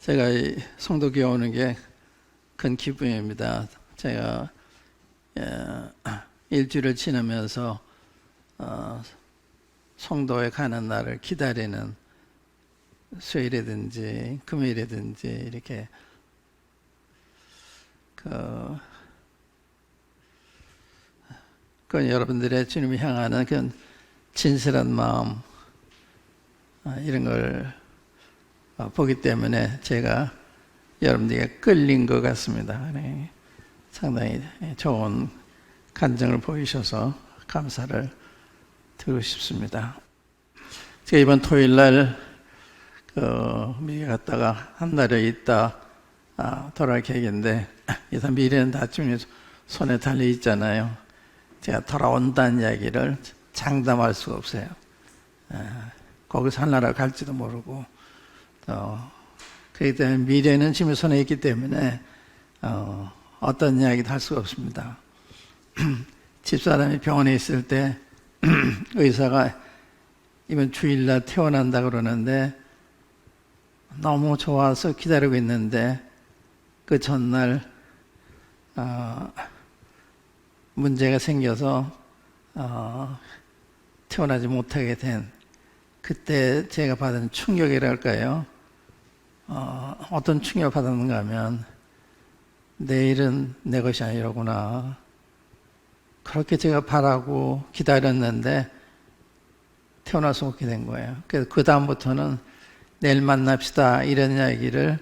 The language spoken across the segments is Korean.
제가 이 송도 교회 오는 게 큰 기쁨입니다. 제가 일주일을 지나면서 송도에 가는 날을 기다리는 수요일이든지 금요일이든지 이렇게 그 여러분들의 주님을 향하는 그 진실한 마음 이런 걸 보기 때문에 제가 여러분들에게 끌린 것 같습니다. 네. 상당히 좋은 간증을 보이셔서 감사를 드리고 싶습니다. 제가 이번 토요일 날 미리 갔다가 한 달여 있다 돌아갈 계획인데 일단 미래는 다 주님 손에 달려 있잖아요. 제가 돌아온다는 이야기를 장담할 수가 없어요. 거기서 하나라 갈지도 모르고 그렇기 때문에 미래는 주님의 손에 있기 때문에 어떤 이야기도 할 수가 없습니다. 집사람이 병원에 있을 때 의사가 이번 주일날 퇴원한다 그러는데 너무 좋아서 기다리고 있는데 그 전날 문제가 생겨서 퇴원하지 못하게 된 그때 제가 받은 충격이랄까요? 어떤 충격을 받았는가 하면 내일은 내 것이 아니로구나. 그렇게 제가 바라고 기다렸는데 태어나서 오게 된 거예요. 그래서 그 다음부터는 내일 만납시다 이런 이야기를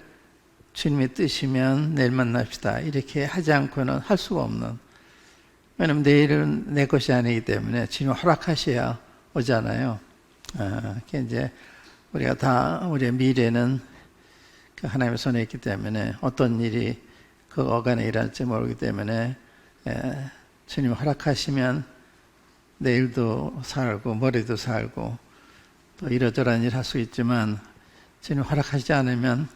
주님의 뜻이면 내일 만납시다 이렇게 하지 않고는 할 수가 없는, 왜냐하면 내일은 내 것이 아니기 때문에 주님 허락하셔야 오잖아요. 이제 우리가 다 우리의 미래는 그 하나님의 손에 있기 때문에 어떤 일이 그 어간에 일할지 모르기 때문에 주님 허락하시면 내일도 살고 머리도 살고 또 이러저러한 일 할 수 있지만 주님 허락하지 않으면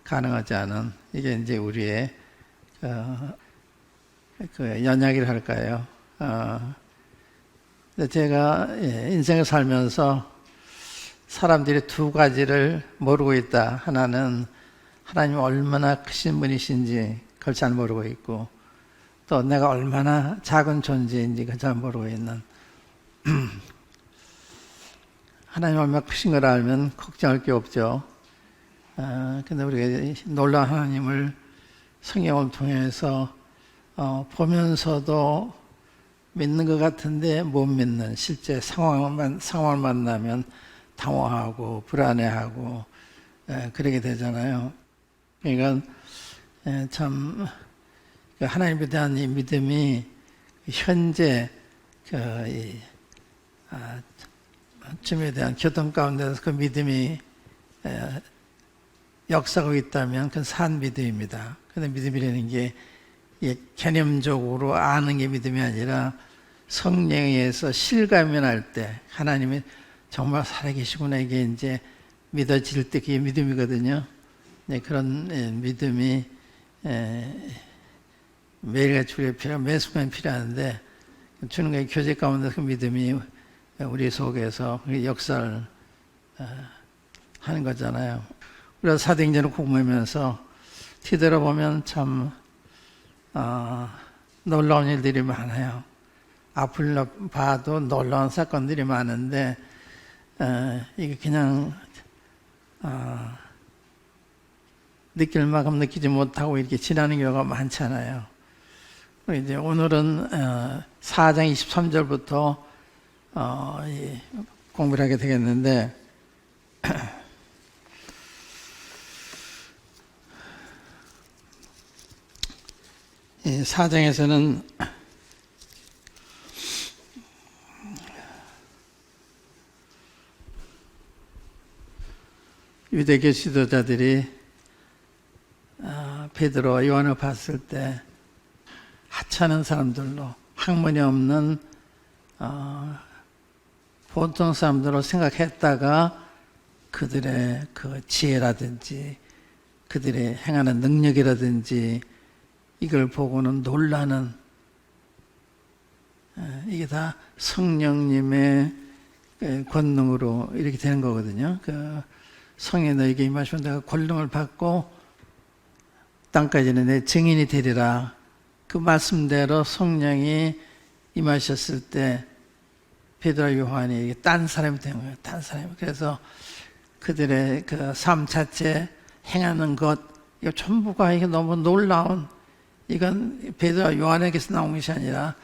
가능하지 않은, 이게 이제 우리의 그 연약이라 할까요? 제가 인생을 살면서 사람들이 두 가지를 모르고 있다. 하나는 하나님이 얼마나 크신 분이신지 그걸 잘 모르고 있고, 또 내가 얼마나 작은 존재인지 그걸 잘 모르고 있는. 하나님 얼마나 크신 걸 알면 걱정할 게 없죠. 근데 우리가 놀라운 하나님을 성경을 통해서 보면서도 믿는 것 같은데 못 믿는, 실제 상황을 만나면 당황하고 불안해하고 그러게 되잖아요. 그러니까 참 하나님에 대한 이 믿음이 현재 주님에 대한 교통 가운데서 그 믿음이 역사하고 있다면 그건 산 믿음입니다. 근데 믿음이라는 게 개념적으로 아는 게 믿음이 아니라 성령에 의해서 실감이 날 때 하나님이 정말 살아계시구나, 이게 이제 믿어질 때 그게 믿음이거든요. 그런 믿음이 매일같이 우리가 필요하고 매 순간 필요한데 주님과의 교제 가운데 그 믿음이 우리 속에서 역사를 하는 거잖아요. 우리가 사도행전을 공부하면서 뒤돌아보면 참 놀라운 일들이 많아요. 앞을 봐도 놀라운 사건들이 많은데 이게 그냥 느낄 만큼 느끼지 못하고 이렇게 지나는 경우가 많잖아요. 이제 오늘은 4장 23절부터 공부를 하게 되겠는데 이 4장에서는 유대교 지도자들이 베드로와 요한을 봤을 때 하찮은 사람들로, 학문이 없는 보통 사람들로 생각했다가 그들의 그 지혜라든지 그들의 행하는 능력이라든지 이걸 보고는 놀라는, 이게 다 성령님의 권능으로 이렇게 되는 거거든요. 성령이 너에게 임하시면 내가 권능을 받고 땅까지는 내 증인이 되리라. 그 말씀대로 성령이 임하셨을 때 베드로와 요한이 딴 사람이 된 거예요. 딴 사람이. 그래서 그들의 그 삶 자체 행하는 것, 이거 전부가 이게 너무 놀라운, 이건 베드로와 요한에게서 나온 것이 아니라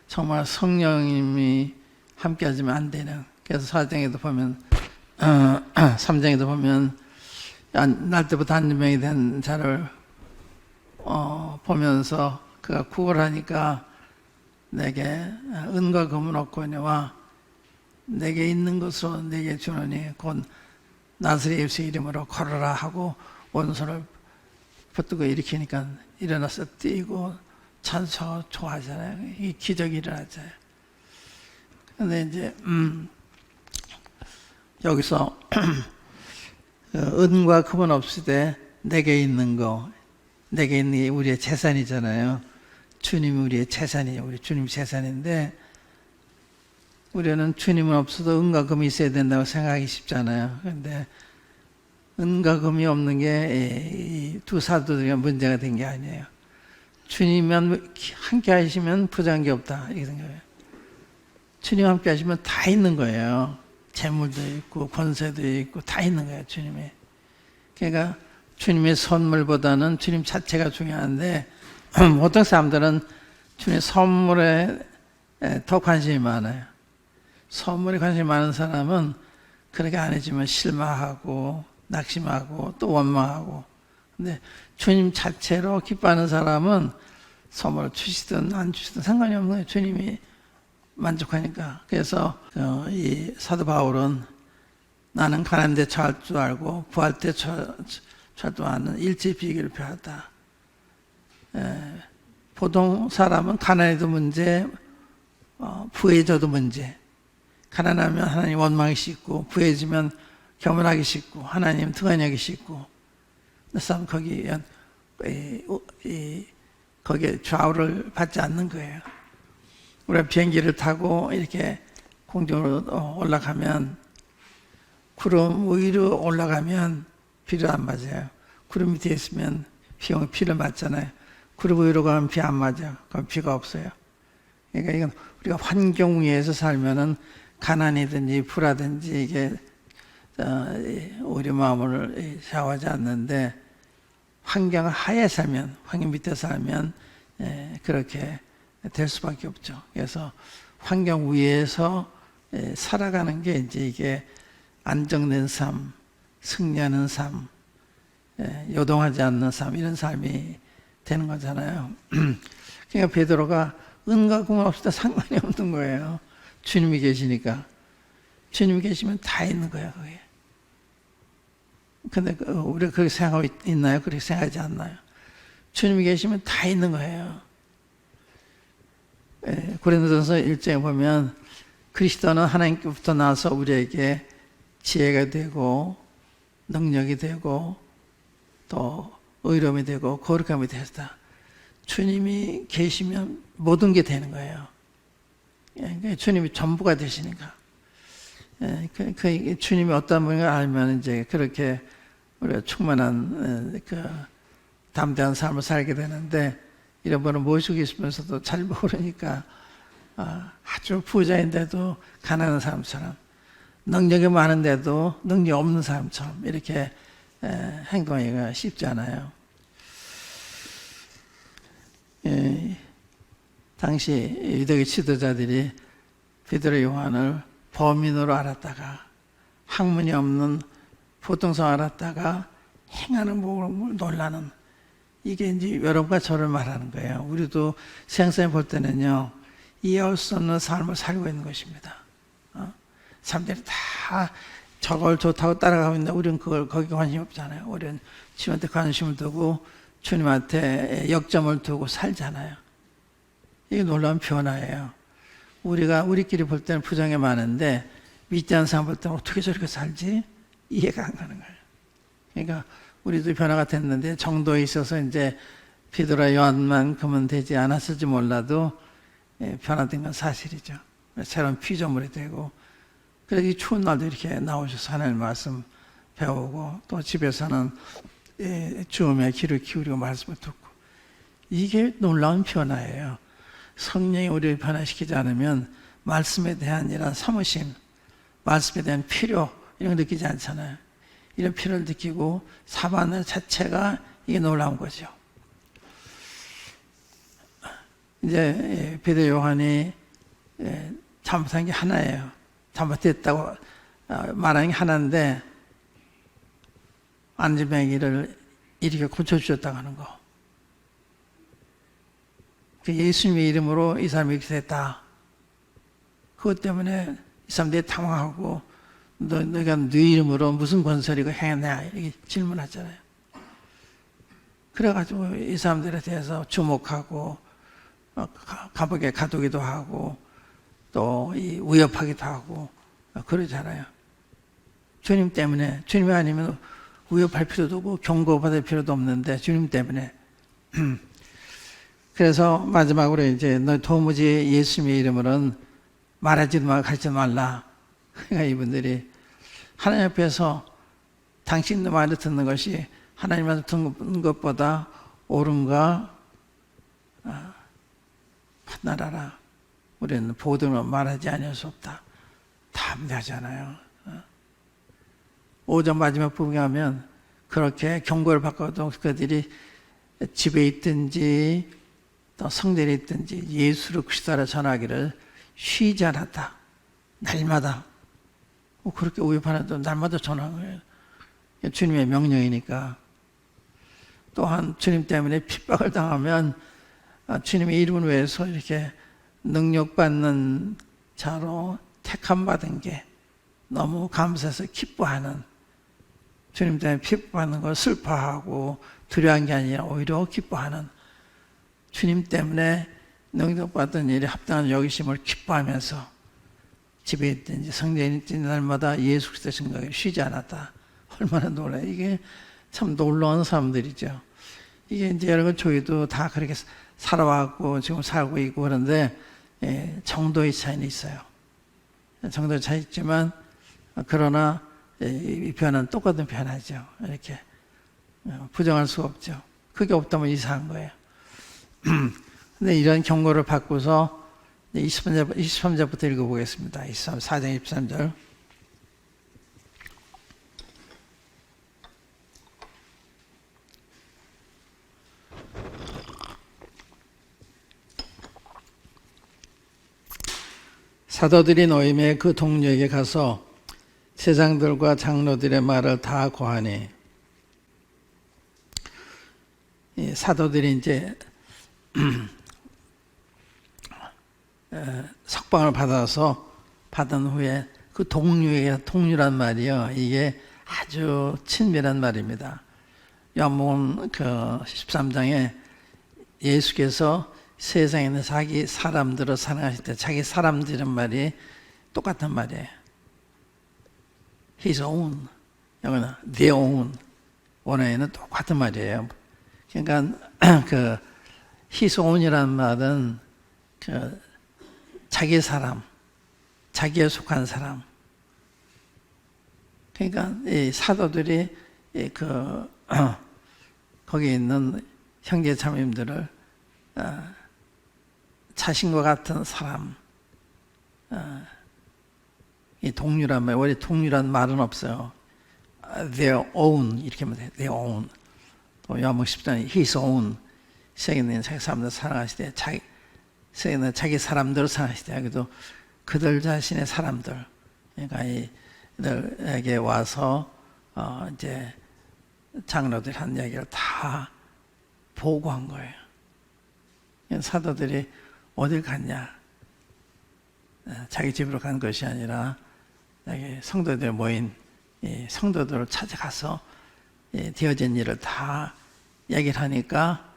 정말 성령님이 함께 하시면 안 되는. 그래서 4장에도 보면 3장에도 보면 날 때부터 안전병이 된 자를 보면서 그가 구걸하니까 내게 은과 금은 없거니와 내게 있는 것으로 내게 주노니 곧 나사렛 예수의 이름으로 걸어라 하고 오른손을 붙들고 일으키니까 일어나서 뛰고 찬송하고 좋아하잖아요. 이 기적이 일어나잖아요. 근데 이제 여기서 은과 금은 없으되 내게 있는 거, 내게 있는 게 우리의 재산이잖아요. 주님이 우리의 재산이에요. 우리 주님 재산인데 우리는 주님은 없어도 은과 금이 있어야 된다고 생각하기 쉽잖아요. 그런데 은과 금이 없는 게 두 사도들이 문제가 된 게 아니에요. 주님만 함께 하시면 부족한 게 없다 이렇게 생각해요. 주님 함께 하시면 다 있는 거예요. 재물도 있고 권세도 있고 다 있는 거예요. 주님이. 그러니까 주님의 선물보다는 주님 자체가 중요한데 어떤 사람들은 주님의 선물에 더 관심이 많아요. 선물에 관심이 많은 사람은 그렇게 안 해주면 실망하고 낙심하고 또 원망하고. 근데 주님 자체로 기뻐하는 사람은 선물을 주시든 안 주시든 상관이 없는 거예요. 주님이 만족하니까. 그래서 이 사도 바울은 나는 가난한 데 처할 줄 알고 부할 때 처도 않는 일제 비결을 표하다. 보통 사람은 가난해도 문제, 부해져도 문제. 가난하면 하나님 원망하기 쉽고 부해지면 겸손하기 쉽고 하나님 등한하기 쉽고. 사람 거기에 좌우를 받지 않는 거예요. 우리가 비행기를 타고 이렇게 공중으로 올라가면 구름 위로 올라가면 비를 안 맞아요. 구름 밑에 있으면 비를 맞잖아요. 구름 위로 가면 비 안 맞아요. 그럼 비가 없어요. 그러니까 이건 우리가 환경 위에서 살면은 가난이든지 불하든지 이게 우리 마음을 샤워하지 않는데 환경 하에 살면, 환경 밑에 살면 그렇게 될 수밖에 없죠. 그래서 환경 위에서 살아가는 게 이제 이게 안정된 삶, 승리하는 삶, 요동하지 않는 삶, 이런 삶이 되는 거잖아요. 그러니까 베드로가 은과 금 없을 때 상관이 없는 거예요. 주님이 계시니까. 주님이 계시면 다 있는 거예요, 그게. 근데 우리가 그렇게 생각하고 있나요? 그렇게 생각하지 않나요? 주님이 계시면 다 있는 거예요. 고린도전서 1장에 보면 그리스도는 하나님께부터 나서 우리에게 지혜가 되고 능력이 되고 또 의로움이 되고 거룩함이 되었다. 주님이 계시면 모든 게 되는 거예요. 주님이 전부가 되시니까. 주님이 어떤 분인가 알면 이제 그렇게 우리가 충만한 담대한 삶을 살게 되는데 이런 분을 모시고 있으면서도 잘 모르니까 아주 부자인데도 가난한 사람처럼 능력이 많은데도 능력이 없는 사람처럼 이렇게 행동하기가 쉽지 않아요. 당시 유대교 지도자들이 베드로 요한을 범인으로 알았다가 학문이 없는 보통성 알았다가 행하는 모습을 놀라는, 이게 이제 여러분과 저를 말하는 거예요. 우리도 세상에 볼 때는요, 이해할 수 없는 삶을 살고 있는 것입니다. 사람들이 다 저걸 좋다고 따라가고 있는데 우리는 거기 관심이 없잖아요. 우리는 주님한테 관심을 두고 주님한테 역점을 두고 살잖아요. 이게 놀라운 변화예요. 우리가 우리끼리 볼 때는 부정이 많은데 믿지 않는 사람 볼 때는 어떻게 저렇게 살지? 이해가 안 가는 거예요. 그러니까 우리도 변화가 됐는데 정도에 있어서 이제 베드로와 요한만큼은 되지 않았을지 몰라도 변화된 건 사실이죠. 새로운 피조물이 되고, 그래서 이 추운 날도 이렇게 나오셔서 하나님 말씀 배우고 또 집에서는 주음에 귀를 기울이고 말씀을 듣고, 이게 놀라운 변화예요. 성령이 우리를 변화시키지 않으면 말씀에 대한 이런 사무심, 말씀에 대한 필요 이런 거 느끼지 않잖아요. 이런 필요를 느끼고 사모하는 자체가 이게 놀라운 거죠. 이제 베드로 요한이 잘못한 게 하나예요. 잘못됐다고 말하는 게 하나인데 안지뱅이를 이렇게 고쳐주셨다고 하는 거. 예수님의 이름으로 이 사람이 이렇게 됐다. 그것 때문에 이 사람들이 당황하고 너희가 네 이름으로 무슨 권세를 행했냐 이렇게 질문하잖아요. 그래가지고 이 사람들에 대해서 주목하고 감옥에 가두기도 하고 또 위협하기도 하고 그러잖아요. 주님 때문에, 주님이 아니면 위협할 필요도 없고 경고받을 필요도 없는데 주님 때문에. 그래서 마지막으로 이제 너 도무지 예수님의 이름으로는 말하지도 말고 가르치지 말라. 그러니까 이분들이 하나님 앞에서 당신의 말을 듣는 것이 하나님 말을 듣는 것보다 옳은가 판단하라. 우리는 보드는 말하지 아니할 수 없다. 담대하잖아요. 5장 마지막 부분에 가면 그렇게 경고를 받고도 그들이 집에 있든지 또 성전에 있든지 예수를 그리스도라 전하기를 쉬지 않았다. 날마다. 그렇게 위협하는데 날마다 전하는 거예요. 주님의 명령이니까. 또한 주님 때문에 핍박을 당하면 주님의 이름을 위해서 이렇게 능력받는 자로 택함받은 게 너무 감사해서 기뻐하는, 주님 때문에 핍박받는 걸 슬퍼하고 두려워한 게 아니라 오히려 기뻐하는, 주님 때문에 능력받은 일에 합당한 여기심을 기뻐하면서 집에 있든지 성전에 있든지 날마다 예수 그리스도 생각에 쉬지 않았다. 얼마나 놀라요. 이게 참 놀라운 사람들이죠. 이게 이제 여러분 저희도 다 그렇게 살아왔고 지금 살고 있고 그런데 정도의 차이는 있어요. 정도의 차이 있지만 그러나 이 변화는 똑같은 변화죠. 이렇게 부정할 수가 없죠. 그게 없다면 이상한 거예요. 근데 이런 경고를 받고서 23절부터 읽어보겠습니다. 4장 23절. 사도들이 노임에 그 동료에게 가서 제장들과 장로들의 말을 다 고하니, 사도들이 이제 석방을 받은 후에 그 동료에게, 동료란 말이요, 이게 아주 친밀한 말입니다. 요한복음 그 13장에 예수께서 세상에 있는 자기 사람들을 사랑하실 때 자기 사람들이란 말이 똑같은 말이에요. His own, 여기는 their own, 원어에는 똑같은 말이에요. 그러니까 그 His own이라는 말은 그 자기 사람, 자기에 속한 사람. 그러니까 이 사도들이 거기 있는 형제 자매님들을 자신과 같은 사람, 이 동료란 말, 원래 동료란 말은 없어요. Their own 이렇게 하면 돼요. Their own. 또 요한복음 10장에 His own, 세상에 있는 자기 사람들 사랑하시되 세상에 있는 자기 사람들을 사랑하시되, 여기도 그들 자신의 사람들, 그러니까 이들에게 와서 이제 장로들이 한 이야기를 다 보고한 거예요. 사도들이 어딜 갔냐? 자기 집으로 간 것이 아니라 여기 성도들 모인 성도들을 찾아가서 되어진 일을 다 얘기를 하니까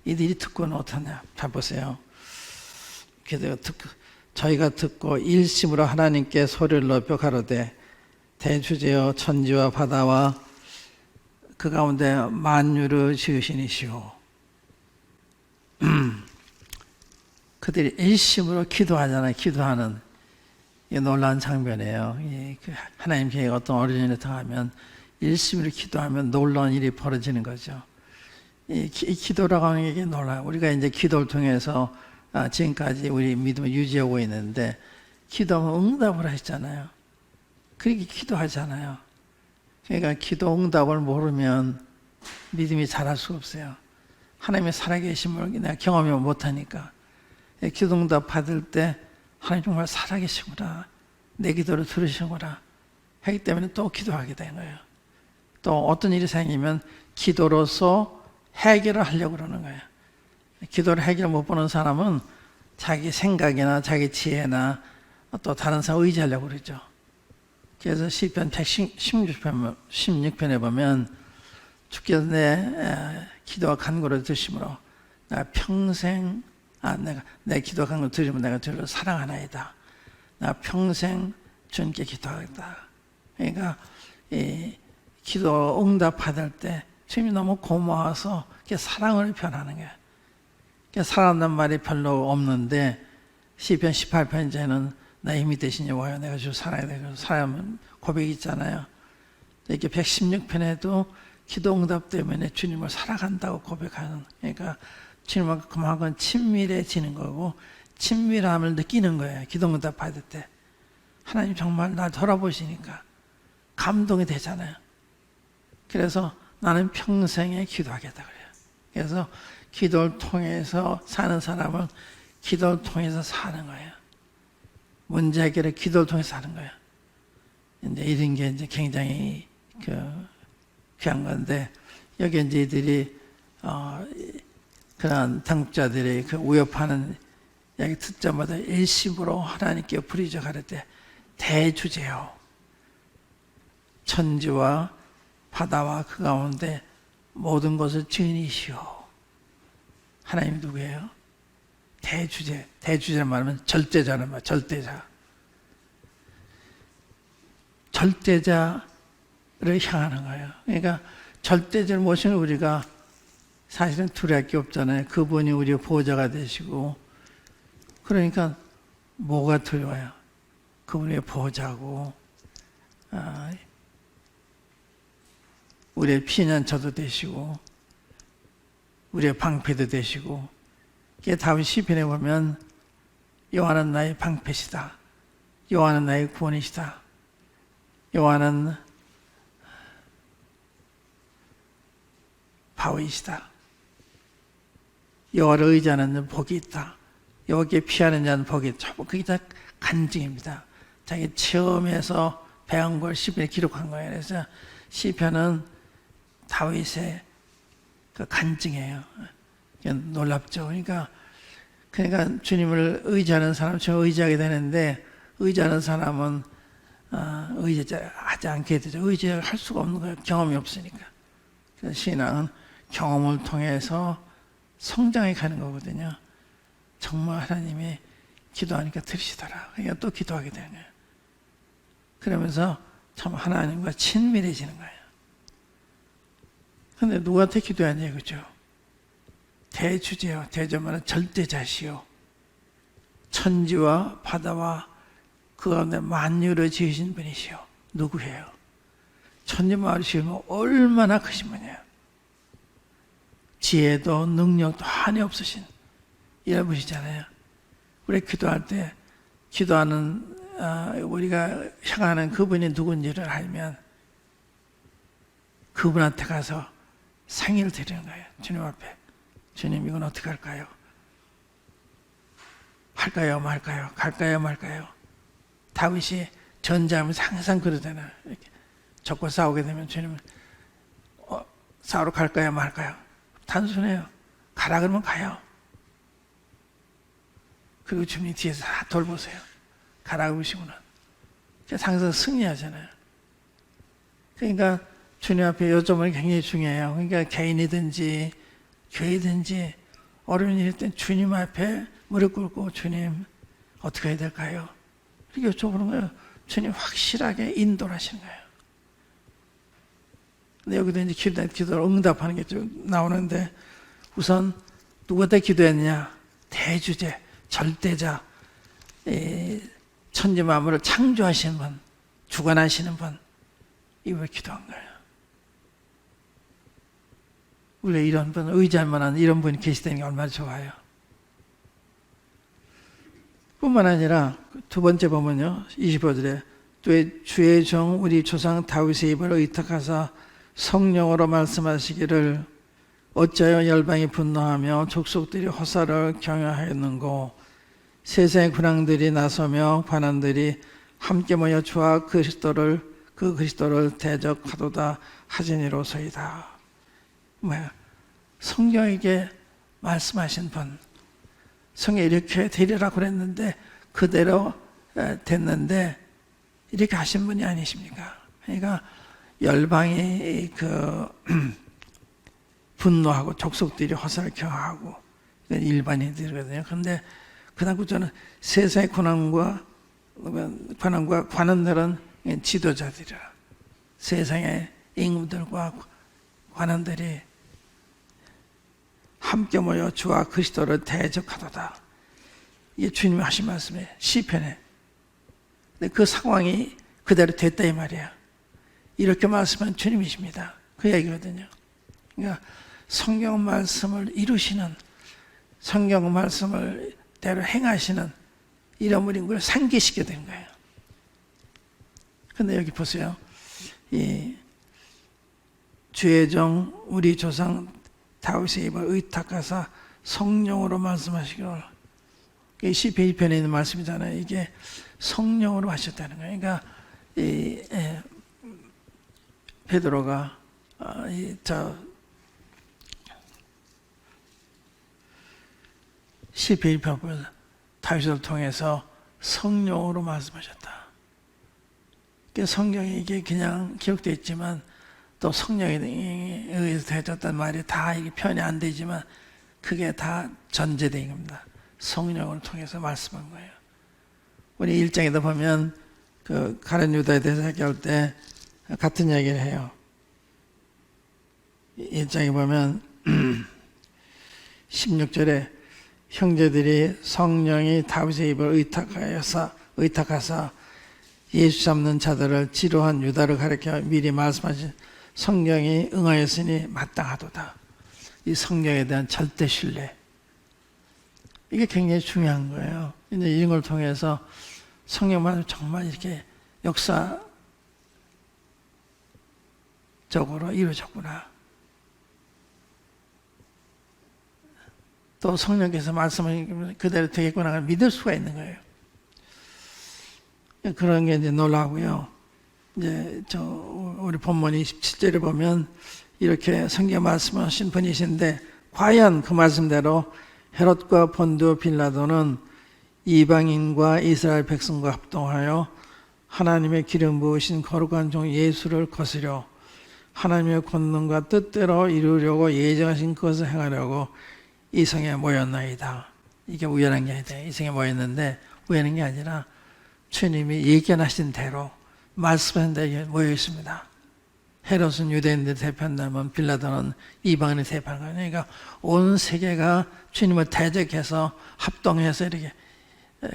이들이 듣고는 어떠냐? 잘 보세요. 저희가 듣고 일심으로 하나님께 소리를 높여 가로되 대주제여 천지와 바다와 그 가운데 만유를 지으신 이시오. 그들이 일심으로 기도하잖아요. 기도하는 이게 놀라운 장면이에요. 하나님 계획 어떤 어린이를 통하면 열심히 기도하면 놀라운 일이 벌어지는 거죠. 이 기도라고 하는 게 놀라요. 우리가 이제 기도를 통해서 지금까지 우리 믿음을 유지하고 있는데, 기도하면 응답을 하시잖아요. 그렇게 기도하잖아요. 그러니까 기도 응답을 모르면 믿음이 자랄 수가 없어요. 하나님의 살아계심을 내가 경험을 못하니까. 기도 응답 받을 때 하나님 정말 살아계시구나, 내 기도를 들으시구나 하기 때문에 또 기도하게 되는 거예요. 또 어떤 일이 생기면 기도로서 해결을 하려고 그러는 거예요. 기도를 해결 못 보는 사람은 자기 생각이나 자기 지혜나 또 다른 사람 의지하려고 그러죠. 그래서 시편 116편에 보면 주께서 내 기도와 간구를 들으심으로 내가 평생 내가 내 기도와 간구를 들으면 내가 주를 사랑하나이다. 내가 평생 주님께 기도하겠다. 그러니까 이 기도 응답 받을 때 주님이 너무 고마워서 사랑을 표현하는 거예요. 사랑한다는 말이 별로 없는데 시편 18편에는 나의 힘이 되신 여호와여 내가 주를 사랑해야 되고 사랑하면 고백이 있잖아요. 이렇게 116편에도 기도 응답 때문에 주님을 사랑한다고 고백하는, 그러니까 주님과 그만큼 친밀해지는 거고 친밀함을 느끼는 거예요. 기도 응답 받을 때 하나님 정말 날 돌아보시니까 감동이 되잖아요. 그래서 나는 평생에 기도하겠다 그래요. 그래서 기도를 통해서 사는 사람은 기도를 통해서 사는 거예요. 문제 해결을 기도를 통해서 하는 거예요. 이제 이런 게 이제 굉장히 귀한 건데, 여기 이제 이들이 그런 당국자들이 위협하는 이야기 듣자마자 일심으로 하나님께 부르짖어 가르되 대주제요, 천지와 바다와 그 가운데 모든 것을 주인이시오. 하나님이 누구예요? 대주제. 대주제란 말하면 절대자란 말, 절대자. 절대자를 향하는 거예요. 그러니까 절대자를 모시는 우리가 사실은 두려울 게 없잖아요. 그분이 우리의 보호자가 되시고, 그러니까 뭐가 두려워요? 그분의 보호자고, 우리의 피난처도 되시고, 우리의 방패도 되시고. 다윗 시편에 보면 여호와는 나의 방패시다, 여호와는 나의 구원이시다, 여호와는 바위시다, 여호와를 의지하는 자는 복이 있다, 여호와께 피하는 자는 복이 있다. 그게 다 간증입니다. 자기 체험에서 배운 걸 시편에 기록한 거예요. 그래서 시편은 다윗의 그 간증이에요. 놀랍죠. 그러니까 주님을 의지하는 사람, 주님을 의지하게 되는데, 의지하는 사람은 의지하지 않게 되죠. 의지할 수가 없는 거예요. 경험이 없으니까. 그래서 신앙은 경험을 통해서 성장해 가는 거거든요. 정말 하나님이 기도하니까 들으시더라. 그러니까 또 기도하게 되는 거예요. 그러면서 참 하나님과 친밀해지는 거예요. 근데 누구한테 기도하냐, 그죠? 대주제요. 대주말은 절대자시요, 천지와 바다와 그 가운데 만유를 지으신 분이시요. 누구예요? 천지만을 지으면 얼마나 크신 분이에요. 지혜도 능력도 한이 없으신 이런 분이잖아요. 우리 기도할 때 기도하는 우리가 향하는 그분이 누군지를 알면 그분한테 가서 상의를 드리는 거예요. 주님 앞에, 주님 이건 어떻게 할까요? 할까요 말까요? 갈까요 말까요? 다윗이 전쟁하면서 항상 그러잖아요. 이렇게 적과 싸우게 되면 주님은 싸우러 갈까요 말까요? 단순해요. 가라 그러면 가요. 그리고 주님이 뒤에서 다 돌보세요. 가라 그러시구나. 항상 승리하잖아요. 그러니까 주님 앞에 여쭤보는 게 굉장히 중요해요. 그러니까 개인이든지 교회든지 어려운 일일 땐 주님 앞에 무릎 꿇고 주님 어떻게 해야 될까요? 이렇게 여쭤보는 거예요. 주님 확실하게 인도를 하시는 거예요. 근데 여기도 이제 기도를 응답하는 게 좀 나오는데, 우선 누구한테 기도했느냐? 대주제, 절대자, 천지 만물을 창조하시는 분, 주관하시는 분, 이걸 기도한 거예요. 우리가 이런 분, 의지할 만한 이런 분이 계시다는 게 얼마나 좋아요. 뿐만 아니라 두 번째 보면요, 25절에 또 주의 종 우리 조상 다윗의 입을 의탁하사 성령으로 말씀하시기를 어찌하여 열방이 분노하며 족속들이 허사를 경영하였는고 세상의 군왕들이 나서며 관원들이 함께 모여 주와 그 그리스도를 대적하도다 하지니로소이다. 뭐야? 성령에게 말씀하신 분, 성에 이렇게 되리라고 그랬는데 그대로 됐는데 이렇게 하신 분이 아니십니까? 그러니까 열방이 분노하고 족속들이 허사를 경하고 일반인들이거든요. 그런데 그다음 구절은 세상의 권한과 관원들은 지도자들이라. 세상의 임금들과 관원들이 함께 모여 주와 그리스도를 대적하도다. 이게 주님이 하신 말씀이에요. 시편에. 근데 그 상황이 그대로 됐다 이 말이에요. 이렇게 말씀한 주님이십니다. 그 얘기거든요. 그러니까 성경 말씀을 이루시는, 성경 말씀을 대로 행하시는 이런 분인 걸 상기시켜야 되는 거예요. 근데 여기 보세요. 이 주의 종 우리 조상 다윗의 입을 의탁하사 성령으로 말씀하시기를, 이게 시편 1편에 있는 말씀이잖아요. 이게 성령으로 하셨다는 거예요. 그러니까 베드로가 시편 1편 다윗을 통해서 성령으로 말씀하셨다. 성경에 이게 그냥 기록되어 있지만 또 성령에 의해서 되어졌다는 말이 다 이게 표현이 안 되지만 그게 다 전제된 겁니다. 성령을 통해서 말씀한 거예요. 우리 1장에도 보면 그 가룟 유다에 대해서 얘기할 때 같은 얘기를 해요. 1장에 보면 16절에 형제들이 성령이 다윗의 입을 의탁하사 예수 잡는 자들을 지루한 유다를 가리켜 미리 말씀하신 성령이 응하였으니 마땅하도다. 이 성령에 대한 절대 신뢰. 이게 굉장히 중요한 거예요. 이제 이런 걸 통해서 성령만 정말 이렇게 역사적으로 이루어졌구나. 또 성령께서 말씀을 그대로 되겠구나 믿을 수가 있는 거예요. 그런 게 이제 놀라고요. 이제 우리 본문 27절에 보면 이렇게 성경 말씀하신 분이신데 과연 그 말씀대로 헤롯과 본두 빌라도는 이방인과 이스라엘 백성과 합동하여 하나님의 기름 부으신 거룩한 종 예수를 거스려 하나님의 권능과 뜻대로 이루려고 예정하신 것을 행하려고 이 성에 모였나이다. 이게 우연한 게 아니다. 이 성에 모였는데 우연한 게 아니라 주님이 예견하신 대로 말씀하신 대로 모여 있습니다. 헤롯은 유대인들 대표한다면 빌라도는 이방인을 대표하는 거예요. 그러니까 온 세계가 주님을 대적해서 합동해서 이렇게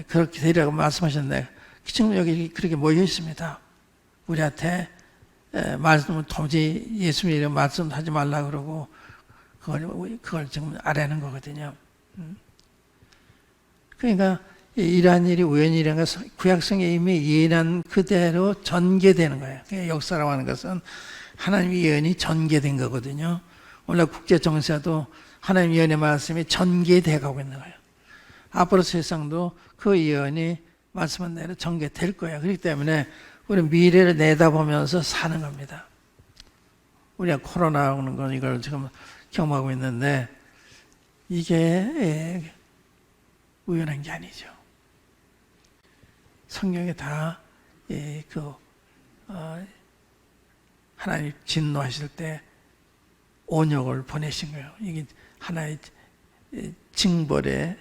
그렇게 되리라고 말씀하셨는데 지금 여기 그렇게 모여 있습니다. 우리한테 말씀을 도저히 예수님 이름 말씀하지 말라 그러고 그걸 지금 아뢰는 거거든요. 그러니까 이러한 일이 우연이라는 것은 구약성에 이미 예언한 그대로 전개되는 거예요. 역사라고 하는 것은 하나님의 예언이 전개된 거거든요. 오늘 국제 정세도 하나님의 예언의 말씀이 전개돼 가고 있는 거예요. 앞으로 세상도 그 예언이 말씀한 대로 전개될 거예요. 그렇기 때문에 우리 미래를 내다보면서 사는 겁니다. 우리가 코로나 오는 건 이걸 지금 경험하고 있는데 이게 우연한 게 아니죠. 성경에 다 하나님 진노하실 때 온역을 보내신 거예요. 이게 하나의 징벌의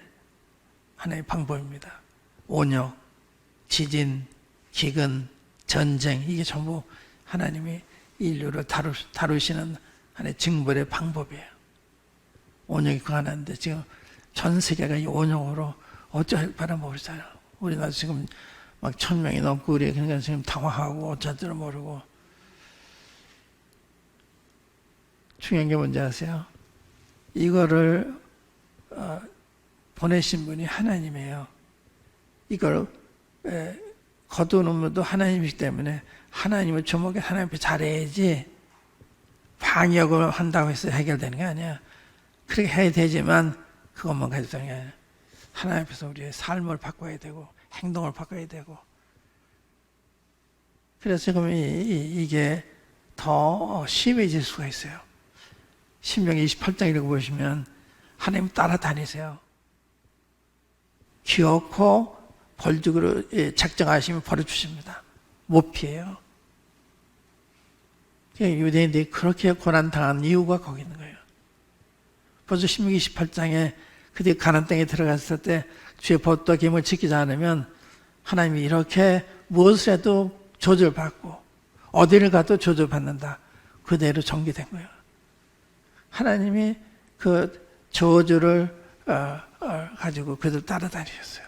하나의 방법입니다. 온역, 지진, 기근, 전쟁 이게 전부 하나님이 인류를 다루시는 하나의 징벌의 방법이에요. 온역이 그 하나인데 지금 전 세계가 이 온역으로 어쩔 바를 모르잖아요. 우리나라 지금 막 1,000명이 넘고 그래. 그러니까 지금 당황하고 어쩔 줄 모르고. 중요한 게 뭔지 아세요? 이거를 보내신 분이 하나님이에요. 이걸 거두는 분도 하나님이기 때문에 하나님을 주목해 하나님 앞에 잘해야지 방역을 한다고 해서 해결되는 게 아니야. 그렇게 해야 되지만 그것만 가지고 되는 게 아니야. 하나님 앞에서 우리의 삶을 바꿔야 되고 행동을 바꿔야 되고. 그래서 지금 이게 더 심해질 수가 있어요. 신명기 28장 읽어보시면 하나님 따라다니세요. 기어코 벌죽으로 작정하시면 벌어주십니다. 못 피해요. 유대인들이 그렇게 고난당한 이유가 거기 있는 거예요. 벌써 신명기 28장에 그들이 가나안 땅에 들어갔을 때 주의 법도와 계명을 지키지 않으면 하나님이 이렇게 무엇을 해도 저주받고 어디를 가도 저주받는다. 그대로 전개된 거예요. 하나님이 그 저주를 가지고 그들 따라다니셨어요.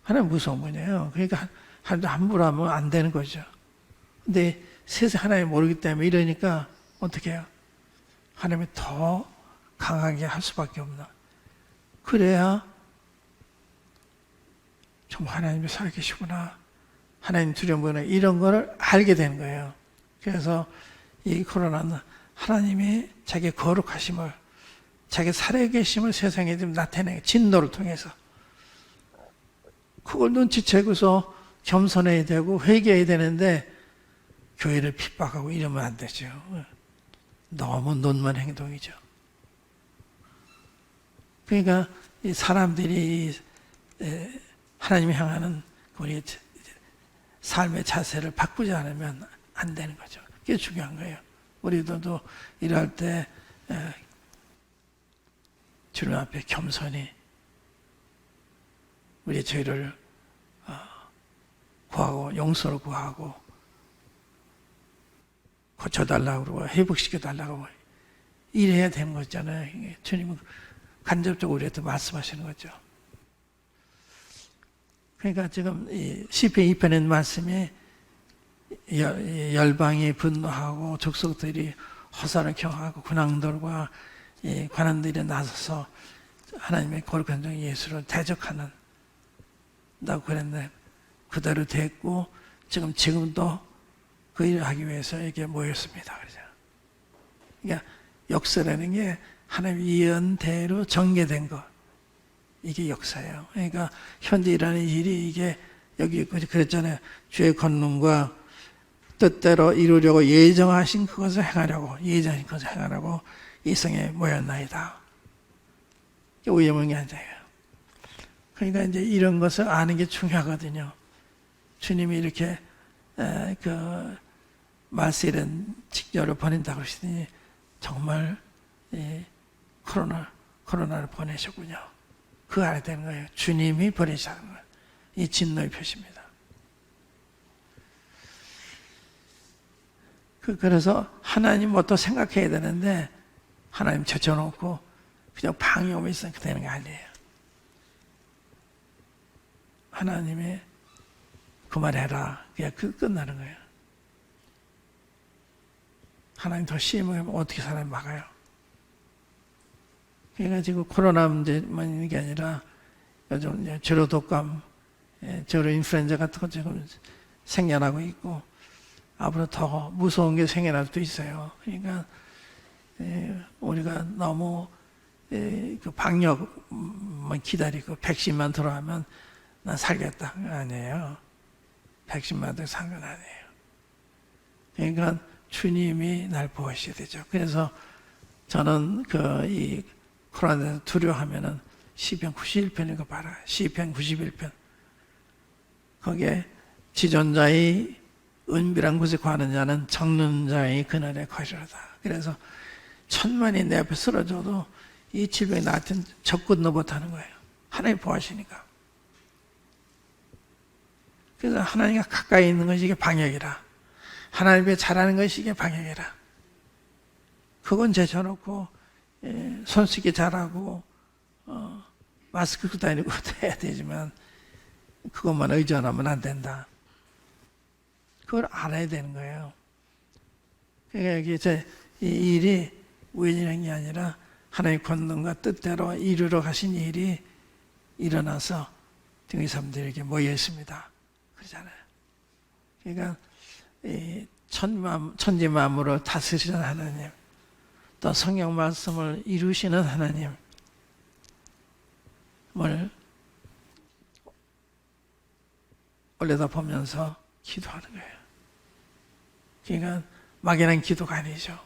하나님 무서운 분이에요. 그러니까 함부로 하면 안 되는 거죠. 근데 세상 하나님 모르기 때문에 이러니까 어떻게 해요? 하나님이 더 강하게 할 수밖에 없나. 그래야 정말 하나님이 살아계시구나. 하나님 두려움구나. 이런 거를 알게 되는 거예요. 그래서 이 코로나는 하나님이 자기 거룩하심을, 자기 살아계심을 세상에 좀 나타내요. 진노를 통해서. 그걸 눈치채고서 겸손해야 되고 회개해야 되는데 교회를 핍박하고 이러면 안 되죠. 너무 논만 행동이죠. 그러니까 이 사람들이 하나님을 향하는 우리 삶의 자세를 바꾸지 않으면 안 되는 거죠. 그게 중요한 거예요. 우리들도 일할 때 주님 앞에 겸손히 우리의 죄를 구하고 용서를 구하고 고쳐달라고 그러고 회복시켜달라고 이래야 되는 거잖아요. 주님은 간접적으로 우리한테 말씀하시는 거죠. 그러니까 지금 이 시편 2편의 말씀이 열방이 분노하고 족속들이 허사를 경하고 군왕들과 관원들이 나서서 하나님의 거룩한 종 예수를 대적하는 다고 그랬는데 그대로 됐고 지금도 그 일을 하기 위해서 이렇게 모였습니다. 그러니까 역사라는 게 하나님의 예언대로 전개된 것. 이게 역사예요. 그러니까 현재 일하는 일이 이게 여기 그랬잖아요. 주의 권능과 뜻대로 이루려고 예정하신 그것을 행하려고 예정하신 것을 행하려고 이 성에 모였나이다. 이게 우연한 게 아니에요. 그러니까 이제 이런 것을 아는 게 중요하거든요. 주님이 이렇게 그 말세는 직녀를 보낸다고 하시더니 정말 코로나를 보내셨군요. 그거 알아야 되는 거예요. 주님이 보내시는 거예요. 이 진노의 표시입니다. 그래서 하나님 뭣도 생각해야 되는데 하나님 젖혀놓고 그냥 방해오면 있으니까 되는 게 아니에요. 하나님이 그만해라. 그냥 끝나는 거예요. 하나님 더 심하면 어떻게 사람이 막아요? 그러니까 지금 코로나 문제만 있는 게 아니라 요즘 저로 독감, 저로 인플루엔자 같은 거 지금 생겨나고 있고 앞으로 더 무서운 게 생겨날 수도 있어요. 그러니까 우리가 너무 그 방역만 기다리고 백신만 들어가면 난 살겠다. 아니에요. 백신만 들어 산 건 아니에요. 그러니까 주님이 날 보호하셔야 되죠. 그래서 저는 이 코로나에 두려워하면은 시편 91편 읽어봐라. 시편 91편. 거기에 지존자의 은밀한 곳에 거하는 자는 적는 자의 그날에 거리로다. 그래서 천만이 내 앞에 쓰러져도 이 질병이 나한테는 접근도 못하는 거예요. 하나님 보호하시니까. 그래서 하나님과 가까이 있는 것이 이게 방역이라. 하나님께 잘하는 것이 이게 방역이라. 그건 제쳐놓고 손 씻기 잘하고 마스크 다니고 해야 되지만 그것만 의존하면 안 된다. 그걸 알아야 되는 거예요. 그러니까 여기 이 일이 우연이라는 게 아니라 하나님의 권능과 뜻대로 이루러 가신 일이 일어나서 등의 사람들이 이렇게 모여 있습니다. 그러잖아요. 그러니까 이 천지 만물을 다스리는 하나님, 또 성경 말씀을 이루시는 하나님을 올려다보면서 기도하는 거예요. 그러니까 막연한 기도가 아니죠.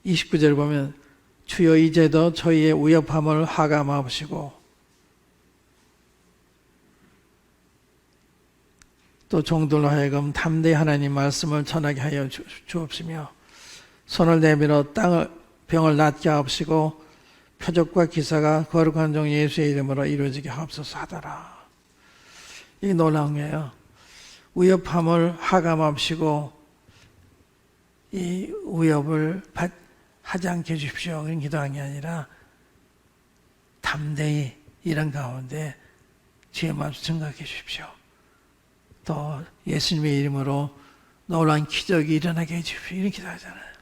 (29절) 보면 주여 이제도 저희의 우협함을 하감하시고 또 종들로 하여금 담대히 하나님 말씀을 전하게 하여 주옵시며 손을 내밀어 병을 낫게 하옵시고 표적과 기사가 거룩한 종 예수의 이름으로 이루어지게 하옵소서 하더라. 이게 놀라운 거예요. 우협함을 하감하시고 이 우협을 하지 않게 해주십시오. 그런 기도한 게 아니라 담대히 이런 가운데 주의 말씀 증거해 주십시오. 또 예수님의 이름으로 놀라운 기적이 일어나게 해주십시오. 이런 기도하잖아요.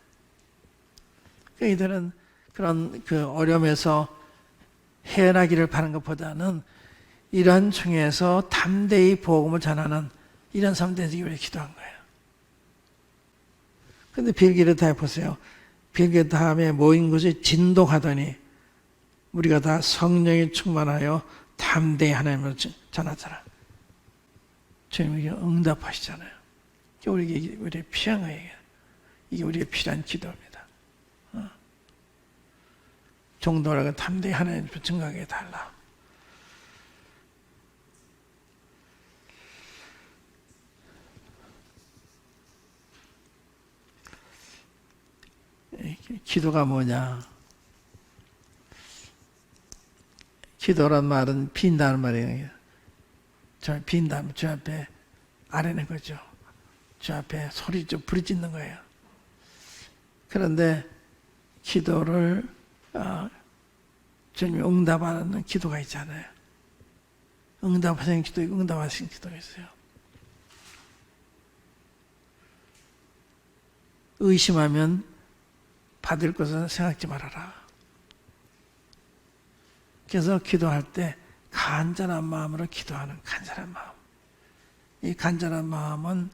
그러니까 이들은 그런 그 어려움에서 헤어나기를 바라는 것보다는 이러한 중에서 담대히 복음을 전하는 이런 삶 되기 위해 기도한 거예요. 그런데 빌기를 다 해보세요. 빌기 다음에 모인 것이 진동하더니 우리가 다 성령이 충만하여 담대히 하나님을 전하더라. 주님이 응답하시잖아요. 이게 우리의 필요한 거예요. 이게 우리의 필요한 기도입니다. 종도라고 담대히 하나님을 증거하게 해달라. 기도가 뭐냐? 기도란 말은 빈다는 말이에요. 저 빈다면 주 앞에 아뢰는 거죠. 주 앞에 소리 좀 부르짖는 거예요. 그런데 기도를 주님이 응답하는 기도가 있잖아요. 응답하시는 기도 있고 응답하시는 기도가 있어요. 의심하면 받을 것은 생각지 말아라. 그래서 기도할 때 간절한 마음으로 기도하는 간절한 마음. 이 간절한 마음은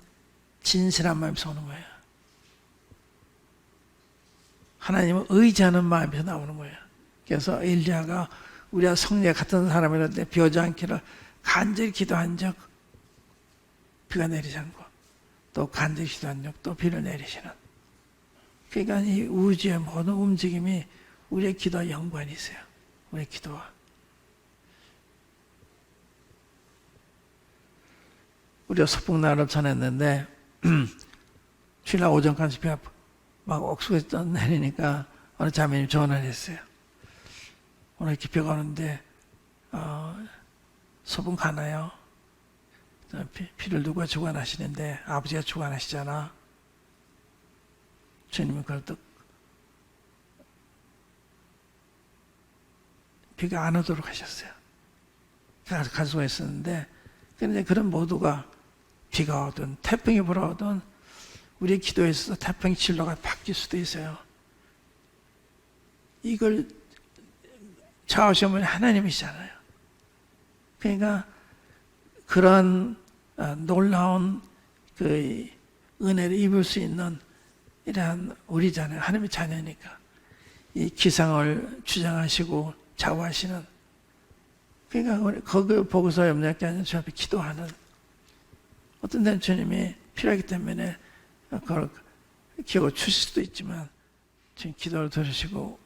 진실한 마음에서 오는 거예요. 하나님을 의지하는 마음에서 나오는 거예요. 그래서 엘리야가 우리가 성례 같은 사람이라는데 비 오지 않기를 간절히 기도한 적 비가 내리지 않고 또 간절히 기도한 적 또 비를 내리시는. 그러니까 이 우주의 모든 움직임이 우리의 기도와 연관이 있어요. 우리의 기도와. 우리가 소풍날을 전했는데 주일날 오전까지 비가 막 옥수수에 내리니까 어느 자매님이 전화를 했어요. 오늘 이렇게 비가 오는데 소풍 가나요? 비를 누가 주관하시는데 아버지가 주관하시잖아. 주님은 그걸 또 비가 안 오도록 하셨어요. 가수가 있었는데 그런데 그런 모두가 비가 오든 태풍이 불어오든 우리의 기도에 있어서 태풍 진로가 바뀔 수도 있어요. 이걸 좌우시면 하나님이시잖아요. 그러니까 그런 놀라운 그 은혜를 입을 수 있는 이러한 우리잖아요. 하나님의 자녀니까. 이 기상을 주장하시고 좌우하시는. 그러니까 거기 보고서 염려할 게 아니라 주 앞에 기도하는. 어떤 데는 주님이 필요하기 때문에 그걸 기억을 주실 수도 있지만 지금 기도를 들으시고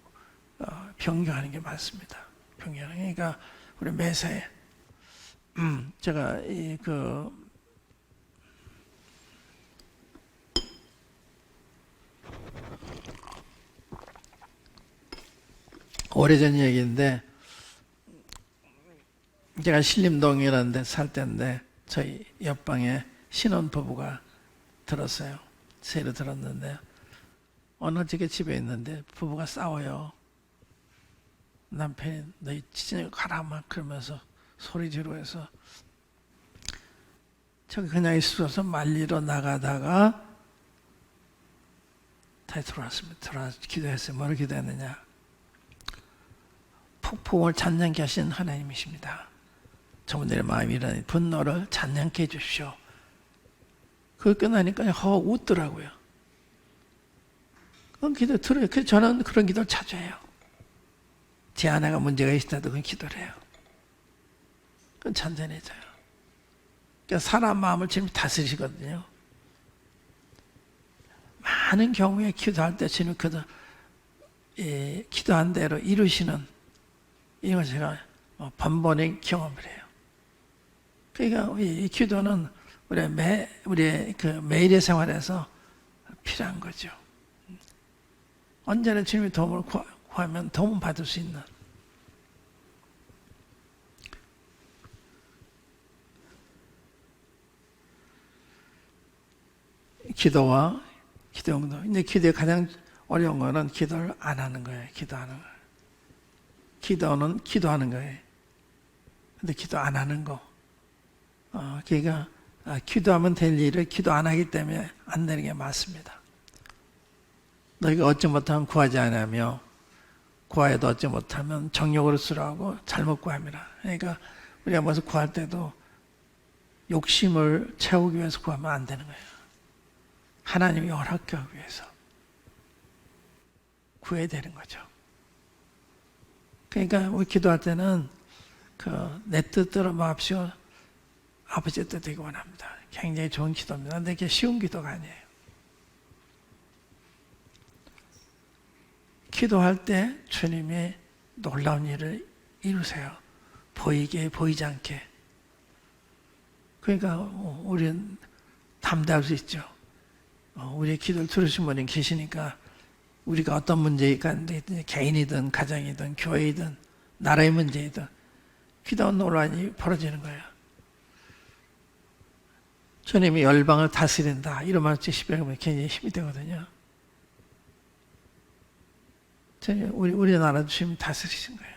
변경하는 게 맞습니다. 변경하는. 그러니까 우리 매사에 제가 오래전 얘기인데 제가 신림동이라는 데 살 때인데 저희 옆방에 신혼부부가 들었어요. 새로 들었는데 어느 집에 있는데 부부가 싸워요. 남편이 너희 지진이 가라 막 그러면서 소리 지르면서 저기 그냥 있어서 말리러 나가다가 다시 들어왔습니다. 들어와서 기도했어요. 뭐를 기도했느냐? 폭풍을 잔잔케 하신 하나님이십니다. 저분들의 마음이 이런 분노를 잔잔케 해주십시오. 그걸 끝나니까 허 웃더라고요. 그건 기도 들어요. 그래서 저는 그런 기도를 자주 해요. 제 아내가 문제가 있다도 그건 기도를 해요. 그건 잔잔해져요. 그러니까 사람 마음을 지금 다스리시거든요. 많은 경우에 기도할 때 주님 기도한 대로 이루시는 이걸 제가 번번에 경험을 해요. 그러니까 이 기도는 우리의 그 매일의 생활에서 필요한 거죠. 언제나 주님의 도움을 구하면 도움 받을 수 있는. 기도와 기도용도. 근데 기도의 가장 어려운 거는 기도를 안 하는 거예요. 기도하는 거예요. 기도는 기도하는 거예요. 근데 기도 안 하는 거. 그러니까 기도하면 될 일을 기도 안 하기 때문에 안 되는 게 맞습니다. 너희가 얻지 못하면 구하지 않으며 구하여도 얻지 못하면 정욕으로 쓰라고 잘못 구합니다. 그러니까 우리가 무엇을 구할 때도 욕심을 채우기 위해서 구하면 안 되는 거예요. 하나님이 허락하기 위해서 구해야 되는 거죠. 그러니까 우리 기도할 때는 내 뜻대로 마옵시고 아버지의 뜻 되기 원합니다. 굉장히 좋은 기도입니다. 근데 이게 쉬운 기도가 아니에요. 기도할 때 주님이 놀라운 일을 이루세요. 보이게 보이지 않게. 그러니까 우리는 담대할 수 있죠. 우리의 기도를 들으신 분이 계시니까 우리가 어떤 문제가 개인이든 가정이든 교회이든 나라의 문제이든 기도 논란이 벌어지는 거예요. 주님이 열방을 다스린다 이런 말씀 시편에 굉장히 힘이 되거든요. 우리나라도 지금 다스리신 거예요.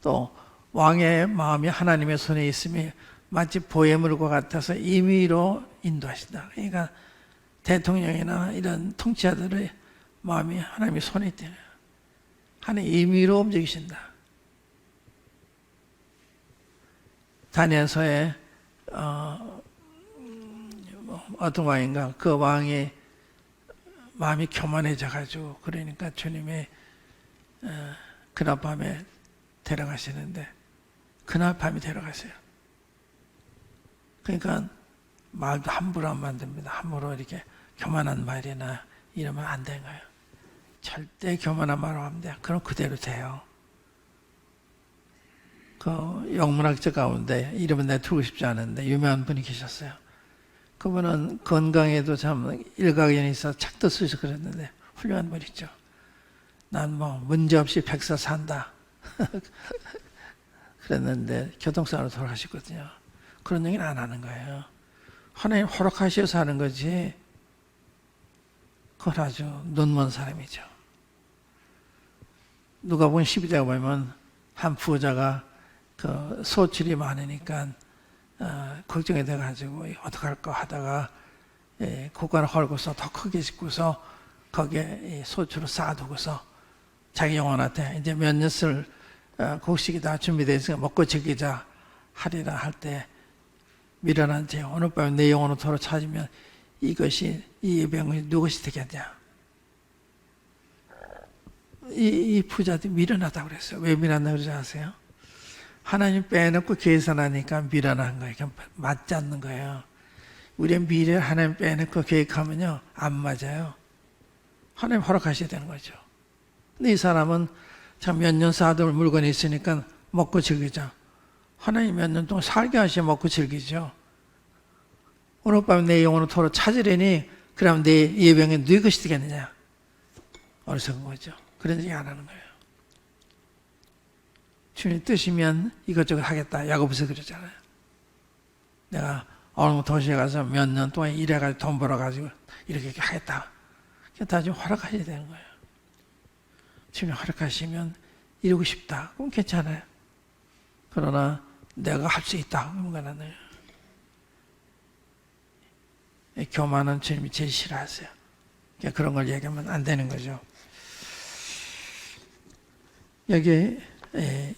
또 왕의 마음이 하나님의 손에 있음이 마치 보혜물과 같아서 임의로 인도하신다. 그러니까 대통령이나 이런 통치자들의 마음이 하나님의 손에 있대요. 하나님 임의로 움직이신다. 다니엘서에 어떤 왕인가 그 왕이 마음이 교만해져가지고 그러니까 주님이 그날 밤에 데려가시는데 그날 밤에 데려가세요. 그러니까 말도 함부로 안 만듭니다. 함부로 이렇게 교만한 말이나 이러면 안 되는 거예요. 절대 교만한 말을 하면 돼요. 그럼 그대로 돼요. 그 영문학자 가운데 이름은 내가 두고 싶지 않은데 유명한 분이 계셨어요. 그분은 건강에도 참 일가견이 있어서 책도 쓰셔서 그랬는데 훌륭한 분이죠. 난 뭐 문제없이 백세 산다. 그랬는데 교통사고로 돌아가셨거든요. 그런 얘기는 안 하는 거예요. 하나님 허락하셔서 하는 거지. 그건 아주 눈먼 사람이죠. 누가복음 12장에 보면 한 부자가 그 소출이 많으니까 걱정이 돼가지고 어떡할까 하다가 고관을 헐고서 더 크게 짓고서 거기에 소출을 쌓아두고서 자기 영혼한테 이제 몇 년을 곡식이 다 준비되어 있으니까 먹고 즐기자 하리라 할 때 미련한 죄 오늘 밤에 내 영혼을 도로 찾으면 이것이 이 예병이 누구시 되겠냐. 이 부자들이 미련하다고 그랬어요. 왜 미련하다고 그러지 아세요? 하나님 빼놓고 계산하니까 미련한 거예요. 맞지 않는 거예요. 우리의 미래를 하나님 빼놓고 계획하면요 안 맞아요. 하나님 허락하셔야 되는 거죠. 근데 이 사람은 참 몇 년 쌓아둘 물건이 있으니까 먹고 즐기자. 하나님 몇 년 동안 살게 하시면 먹고 즐기죠. 오늘 밤에 내 영혼을 도로 찾으려니 그럼 내 예병에 누구 것이 되겠느냐. 어리석은 거죠. 그런 얘기 안 하는 거예요. 주님 뜻이면 이것저것 하겠다. 야고보서 그러잖아요. 내가 어느 도시에 가서 몇 년 동안 일해가지고 돈 벌어가지고 이렇게 하겠다. 다 지금 허락하셔야 되는 거예요. 주님 허락하시면 이루고 싶다. 그럼 괜찮아요. 그러나 내가 할 수 있다. 그런 거는 교만은 주님이 제일 싫어하세요. 그러니까 그런 걸 얘기하면 안 되는 거죠. 여기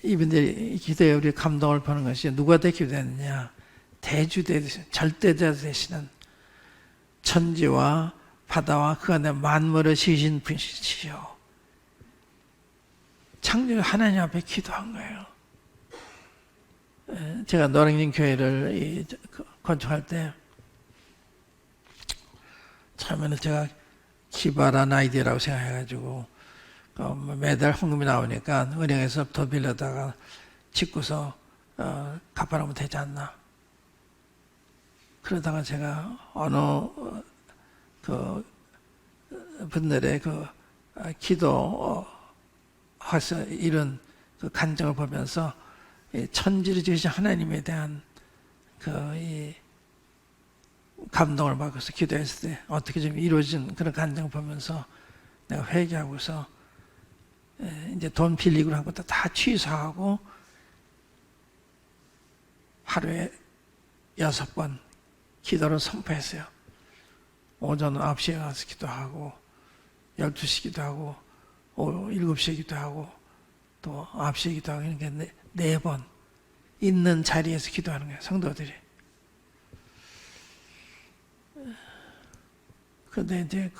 이분들이 기도에 우리 감동을 보는 것이 누가 되 기도했느냐? 대주대 되신 절대자 되시는 천지와 바다와 그 안에 만물을 지으신 분이시요. 창조 하나님 앞에 기도한 거예요. 제가 노량진 교회를 건축할 때 처음에는 제가 기발한 아이디어라고 생각해가지고 매달 헌금이 나오니까 은행에서 더 빌려다가 짓고서 갚아놓으면 되지 않나. 그러다가 제가 어느 그 분들의 그 기도 하서 이런 그 간증을 보면서 천지를 지으신 하나님에 대한 이 감동을 받고서 기도했을 때 어떻게 좀 이루어진 그런 간증을 보면서 내가 회개하고서 이제 돈 빌리고 한 것도 다 취소하고 하루에 6번 기도를 선포했어요. 오전 9시에 가서 기도하고 12시 기도하고 7시에 기도하고 또 9시에 기도하고 이렇게 4번 있는 자리에서 기도하는 거예요. 성도들이. 그런데 이제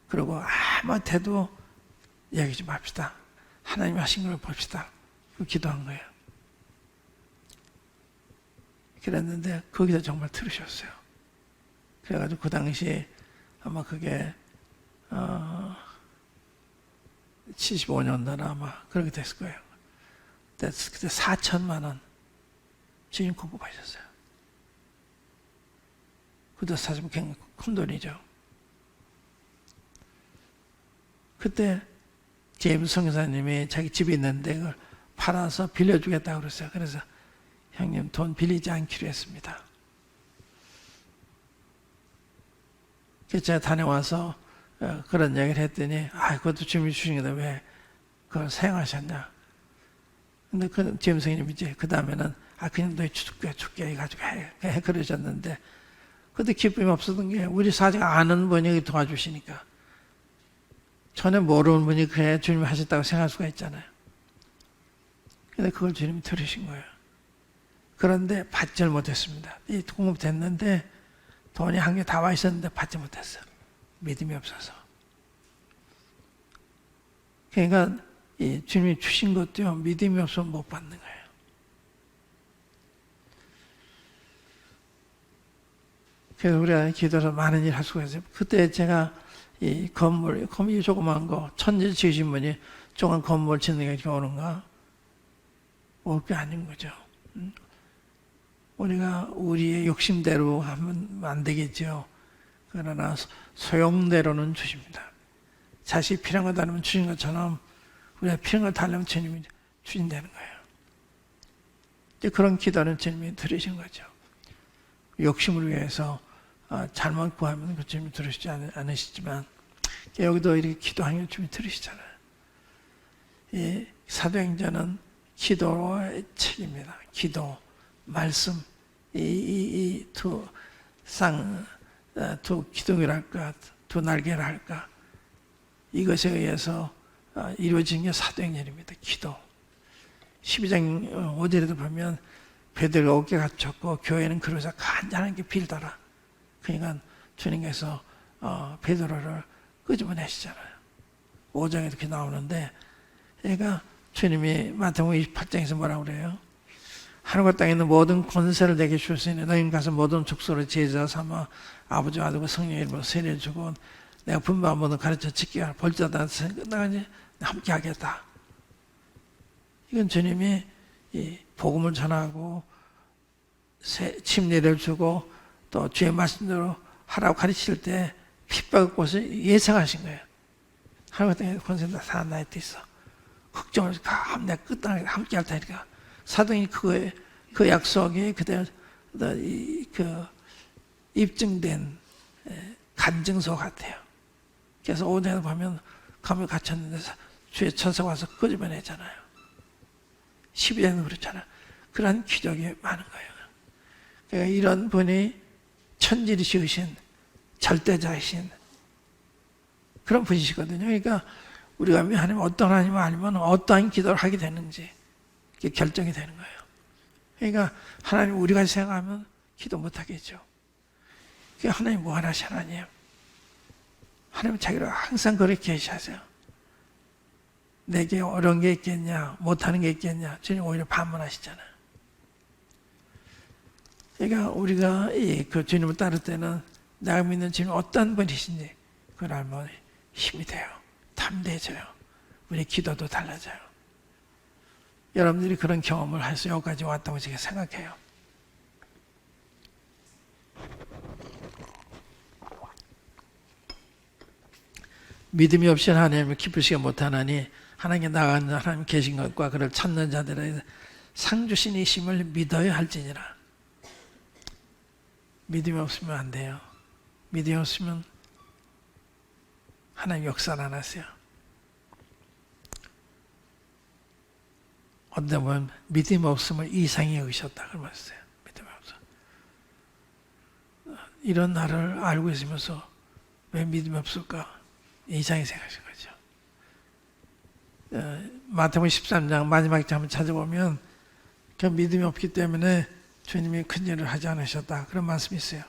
그러고 아무 태도 얘기 좀 합시다. 하나님 하신 걸 봅시다. 기도한 거예요. 그랬는데 거기서 정말 들으셨어요. 그래가지고 그 당시 아마 그게 75년도나 아마 그렇게 됐을 거예요. 그때 4천만 원 주인 공급하셨어요. 그것도 사실 굉장히 큰 돈이죠. 그때 제임스 성교사님이 자기 집에 있는데 그걸 팔아서 빌려주겠다고 그랬어요. 그래서 형님 돈 빌리지 않기로 했습니다. 그래서 제가 다녀와서 그런 얘기를 했더니 그것도 주님이 주신 건데 왜 그걸 사용하셨냐. 근데 그 제임스 성교사님이 이제 그 다음에는 그냥 너희 죽게 해가지고 해 그러셨는데 그때 기쁨이 없었던 게 우리 사제가 아는 분이 도와주시니까 전에 모르는 분이 그래 주님이 하셨다고 생각할 수가 있잖아요. 근데 그걸 주님이 들으신 거예요. 그런데 받지를 못했습니다. 이 공급됐는데 돈이 한 개 다 와 있었는데 받지 못했어요. 믿음이 없어서. 그러니까 이 주님이 주신 것도요, 믿음이 없으면 못 받는 거예요. 그래서 우리가 기도로 많은 일 할 수가 있어요. 그때 제가 이 건물이 조그만 거, 천지를 지으신 분이 조그만 건물 짓는 게 이렇게 오는가? 올 게 아닌 거죠. 우리가 우리의 욕심대로 하면 안 되겠죠. 그러나 소용대로는 주십니다. 자식이 필요한 거 달라면 주신 것처럼 우리가 필요한 걸 달라면 주님이 주신다는 거예요. 이제 그런 기도는 주님이 들으신 거죠. 욕심을 위해서 잘못 구하면 그 주님이 들으시지 않으시지만 여기도 이렇게 기도하면 주님이 들으시잖아요. 이 사도행전은 기도의 책입니다. 기도, 말씀, 이 두 기둥이랄까, 두 날개랄까, 이것에 의해서 이루어진 게 사도행전입니다. 기도. 12장 5절에도 보면 베드로가 어깨 갇혔고 교회는 그러자 간절하게 빌더라. 그러니까 주님께서 베드로를 끄집어내시잖아요. 5장에 이렇게 나오는데, 그러니까 주님이 마태복음 28장에서 뭐라고 그래요? 하늘과 땅에 있는 모든 권세를 내게 주셨으니 너희는 가서 모든 족속을 제자 삼아 아버지와 아들과 성령의 이름으로 세례를 주고 내가 분부한 모든 가르쳐 지키게 하라. 벌자다 내가 이제 함께 하겠다. 이건 주님이 이 복음을 전하고 침례를 주고 또 주의 말씀대로 하라고 가르칠 때 핍박의 곳을 예상하신 거예요. 하늘과 땅에 권세는 다 나의 때 있어. 걱정을 가, 내가 끝장에 함께 할 테니까. 사도행이 그 약속이 그대로 입증된 간증서 같아요. 그래서 오전에 보면 감을 갇혔는데 주의 천사가 와서 끄집어내잖아요. 12장도 그렇잖아요. 그런 기적이 많은 거예요. 그러니까 이런 분이 천지리시으신 절대자이신 그런 분이시거든요. 그러니까 우리가 하나님 어떤 하나님을 알면 어떠한 기도를 하게 되는지 이게 결정이 되는 거예요. 그러니까 하나님 우리가 생각하면 기도 못 하겠죠. 그러니까 하나님 무한하신 하나님. 하나님 자기를 항상 그렇게 계시하세요. 내게 어려운 게 있겠냐, 못하는 게 있겠냐. 주님 오히려 반문하시잖아요. 그러니까 우리가 그 주님을 따를 때는 내가 믿는 주님 어떤 분이신지 그걸 알면 힘이 돼요. 담대해져요. 우리 기도도 달라져요. 여러분들이 그런 경험을 해서 여기까지 왔다고 제가 생각해요. 믿음이 없이 하나님을 기쁘시게 못하나니 하나님께 나가는 하나님 계신 것과 그를 찾는 자들의 상 주신 이심을 믿어야 할지니라. 믿음이 없으면 안 돼요. 믿음이 없으면 하나님 역사를 안 하세요. 어떤 분은 믿음이 없으면 이상히 여기셨다 그러셨어요. 믿음이 없어. 이런 나를 알고 있으면서 왜 믿음이 없을까? 이상히 생각하신 거죠. 마태복음 13장 마지막 장 한번 찾아보면 그 믿음이 없기 때문에 주님이 큰 일을 하지 않으셨다. 그런 말씀이 있어요.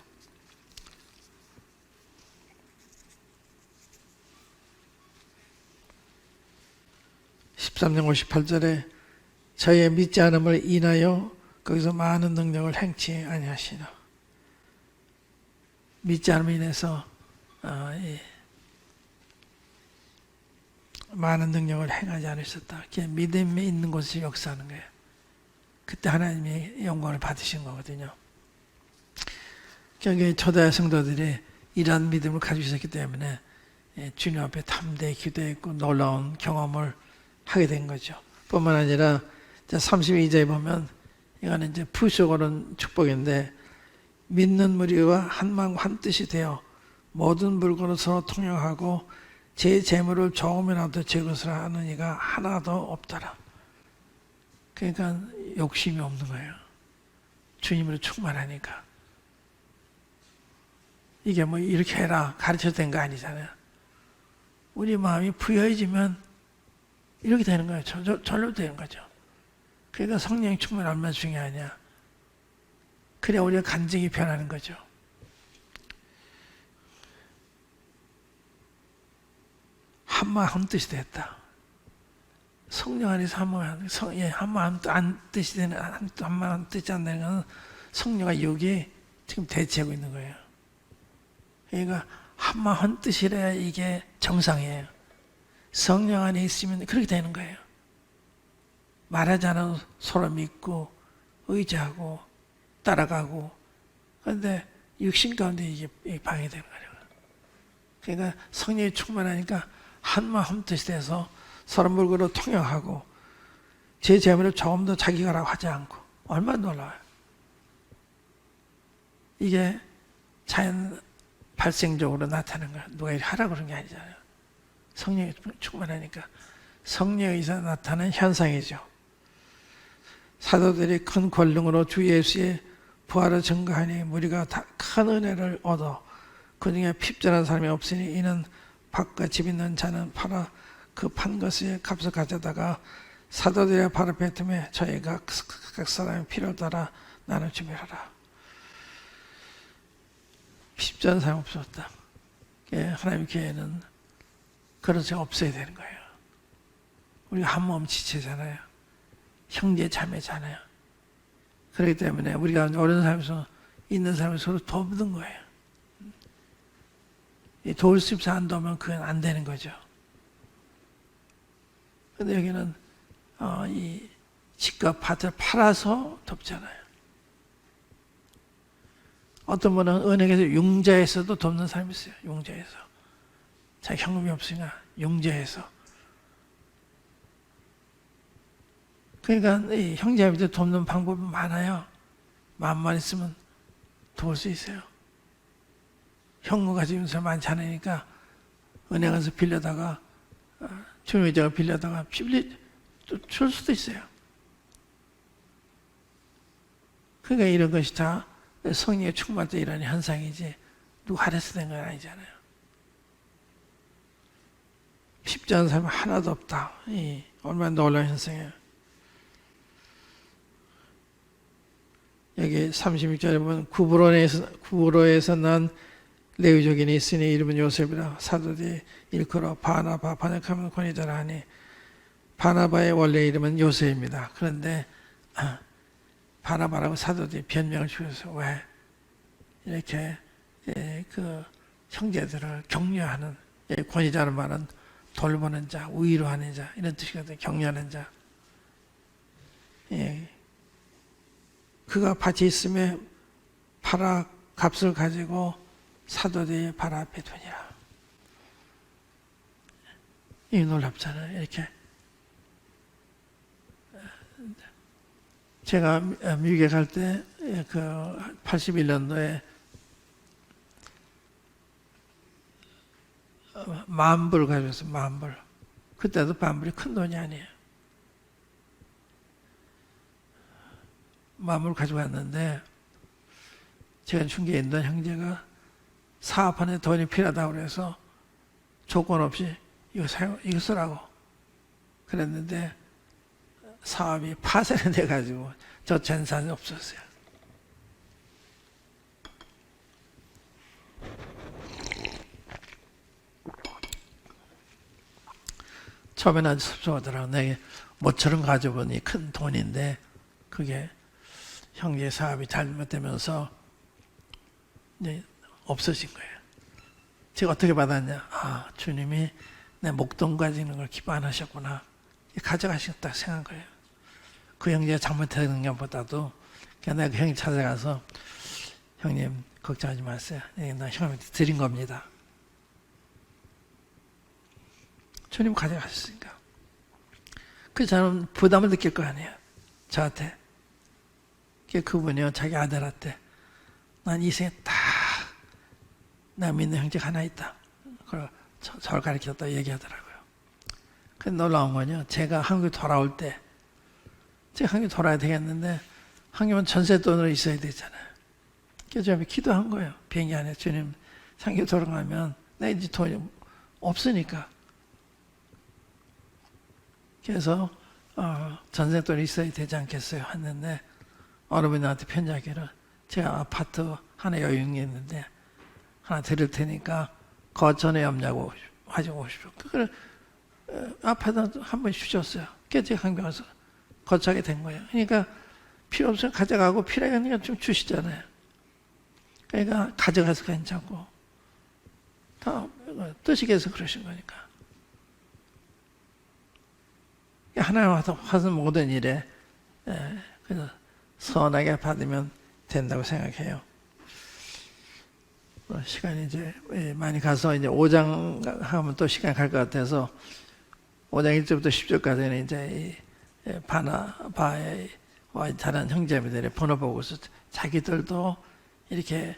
(13장 58절에) 저희의 믿지 않음을 인하여 거기서 많은 능력을 행치 아니하시나. 믿지 않음을 인해서 많은 능력을 행하지 않으셨다. 믿음이 있는 곳에 역사하는 거예요. 그때 하나님이 영광을 받으신 거거든요. 결국에 초대 성도들이 이러한 믿음을 가지고 있었기 때문에 주님 앞에 담대히 기도했고 놀라운 경험을 하게 된 거죠. 뿐만 아니라 32절에 보면 이거는 이제 부수고는 축복인데 믿는 무리와 한 마음 한 뜻이 되어 모든 물건을 서로 통용하고 제 재물을 조금이라도 제 것을 하는 이가 하나도 없더라. 그러니까 욕심이 없는 거예요. 주님으로 충만하니까. 이게 뭐 이렇게 해라 가르쳐 된 거 아니잖아요. 우리 마음이 부여해지면 이렇게 되는 거예요. 절로 되는 거죠. 그러니까 성령의 충만이 얼마나 중요하냐. 그래야 우리가 간증이 변하는 거죠. 한마음 한뜻이 됐다. 성령 안에서 한마음 한뜻이 되는 한마음 한뜻이 안 되는 것은 성령과 육이 지금 대치하고 있는 거예요. 그러니까 한마음 한뜻이래야 이게 정상이에요. 성령 안에 있으면 그렇게 되는 거예요. 말하지 않아도 서로 믿고 의지하고 따라가고. 그런데 육신 가운데 이게 방해되는 거예요. 그러니까 성령이 충만하니까 한마음 한뜻이 돼서 서로 물건으로 통용하고 제 재물을 조금 더 자기가 라고 하지 않고. 얼마나 놀라워요. 이게 자연 발생적으로 나타나는 거예요. 누가 이렇게 하라고 그런 게 아니잖아요. 성령이 충만하니까 성령에 의해서 나타나는 현상이죠. 사도들이 큰 권능으로 주 예수의 부활을 증거하니 무리가 다 큰 은혜를 얻어 그 중에 핍절한 사람이 없으니 이는 밭과 집 있는 자는 팔아 그 판 것의 값을 가져다가 사도들의 발 앞에 틈에 저희가 각 사람의 필요를 따라 나눠 주미하라. 핍절한 사람이 없었다. 하나님의 교회는 그렇지 없어야 되는 거예요. 우리가 한 몸 지체잖아요. 형제 자매잖아요. 그렇기 때문에 우리가 어려운 삶에서 있는 사람을 서로 돕는 거예요. 도울 수 없어 안 도우면 그건 안 되는 거죠. 근데 여기는 이 집과 밭을 팔아서 돕잖아요. 어떤 분은 은행에서 융자에서도 돕는 사람이 있어요. 융자에서. 자기 현금이 없으니까 융자에서. 그러니까 이 형제자매들 돕는 방법이 많아요. 마음만 있으면 도울 수 있어요. 현금 가지고 있는 사람 많지 않으니까 은행에서 빌려다가 주님의 제가 빌려다가 줄 수도 있어요. 그러니까 이런 것이 다 성령의 충만할 때 일어나는 현상이지 누가 하려서 된 건 아니잖아요. 쉽지 않은 사람이 하나도 없다. 얼마나 놀라운 현상이에요. 여기 36절에 보면 구브로에서 난 레위족인이 있으니 이름은 요셉이라 사도들이 일컬어 바나바 번역하면 권위자라 하니 바나바의 원래 이름은 요셉입니다. 그런데 바나바라고 사도들이 변명을 주셔서 왜 이렇게 그 형제들을 격려하는 권위자는 말은 돌보는 자, 위로하는 자 이런 뜻이거든요. 격려하는 자. 그가 밭이 있음에 팔아 값을 가지고 사도들이 발 앞에 두니라. 이 놀랍잖아요. 이렇게 제가 미국에 갈 때 그 81년도에 $10,000 가져왔어요. $10,000. 그때도 $10,000이 큰 돈이 아니에요. $10,000 가져왔는데 제가 중계에 있던 형제가 사업하는 돈이 필요하다고 그래서 조건 없이 이거 쓰라고 그랬는데 사업이 파산이 돼가지고 저 전산이 없었어요. 처음에는 아주 섭섭하더라고. 내가 모처럼 가져보니 큰 돈인데 그게 형제 사업이 잘못되면서 이제 없어진 거예요. 제가 어떻게 받았냐? 아, 주님이 내 목돈 가지는 걸 기뻐 안 하셨구나. 가져가셨다 생각한 거예요. 그 형제가 잘못되는 것보다도 그냥 내가 그 형님 찾아가서 형님 걱정하지 마세요. 나 형님한테 드린 겁니다. 주님 가져가셨으니까. 그 사람은 부담을 느낄 거 아니에요. 저한테. 그분이요, 자기 아들한테 난 이 생에 딱 나 믿는 형제가 하나 있다. 그걸 저를 가르쳤다 얘기하더라고요. 근데 놀라운 건요, 제가 한국에 돌아올 때 제가 한국에 돌아야 되겠는데 한국은 전세돈으로 있어야 되잖아요. 그래서 저 기도한 거예요. 비행기 안에 주님 한국에 돌아가면 나 이제 돈이 없으니까. 그래서 전세돈이 있어야 되지 않겠어요 했는데 어느 분이 나한테 편지하기를 제가 아파트 하나 여유 있는데 하나 드릴 테니까 거처에 염려하고 가지고 오십시오. 그걸 아파트 한 번 주셨어요. 그래서 제가 한국 와서 거처하게 된 거예요. 그러니까 필요 없으면 가져가고 필요하니까 좀 주시잖아요. 그러니까 가져가서 괜찮고 다 뜻이께서 그러신 거니까. 하나님 하신 모든 일에 그래서 선하게 받으면 된다고 생각해요. 시간이 이제 많이 가서 이제 5장 하면 또 시간이 갈 것 같아서 5장 1절부터 10절까지는 이제 바나바와 다른 형제들의 번호 보고서 자기들도 이렇게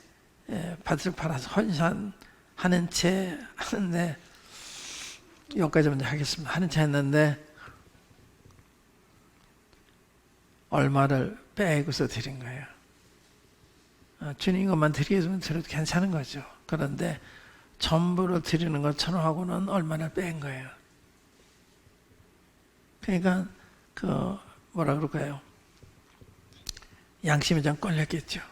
밭을 팔아서 헌신하는 채 하는데 여기까지 먼저 하겠습니다. 하는 채 했는데 얼마를 빼고서 드린 거예요. 주님 것만 드리겠으면 드려도 괜찮은 거죠. 그런데 전부를 드리는 것처럼 하고는 얼마나 뺀 거예요. 그러니까 뭐라 그럴까요? 양심이 좀 걸렸겠죠.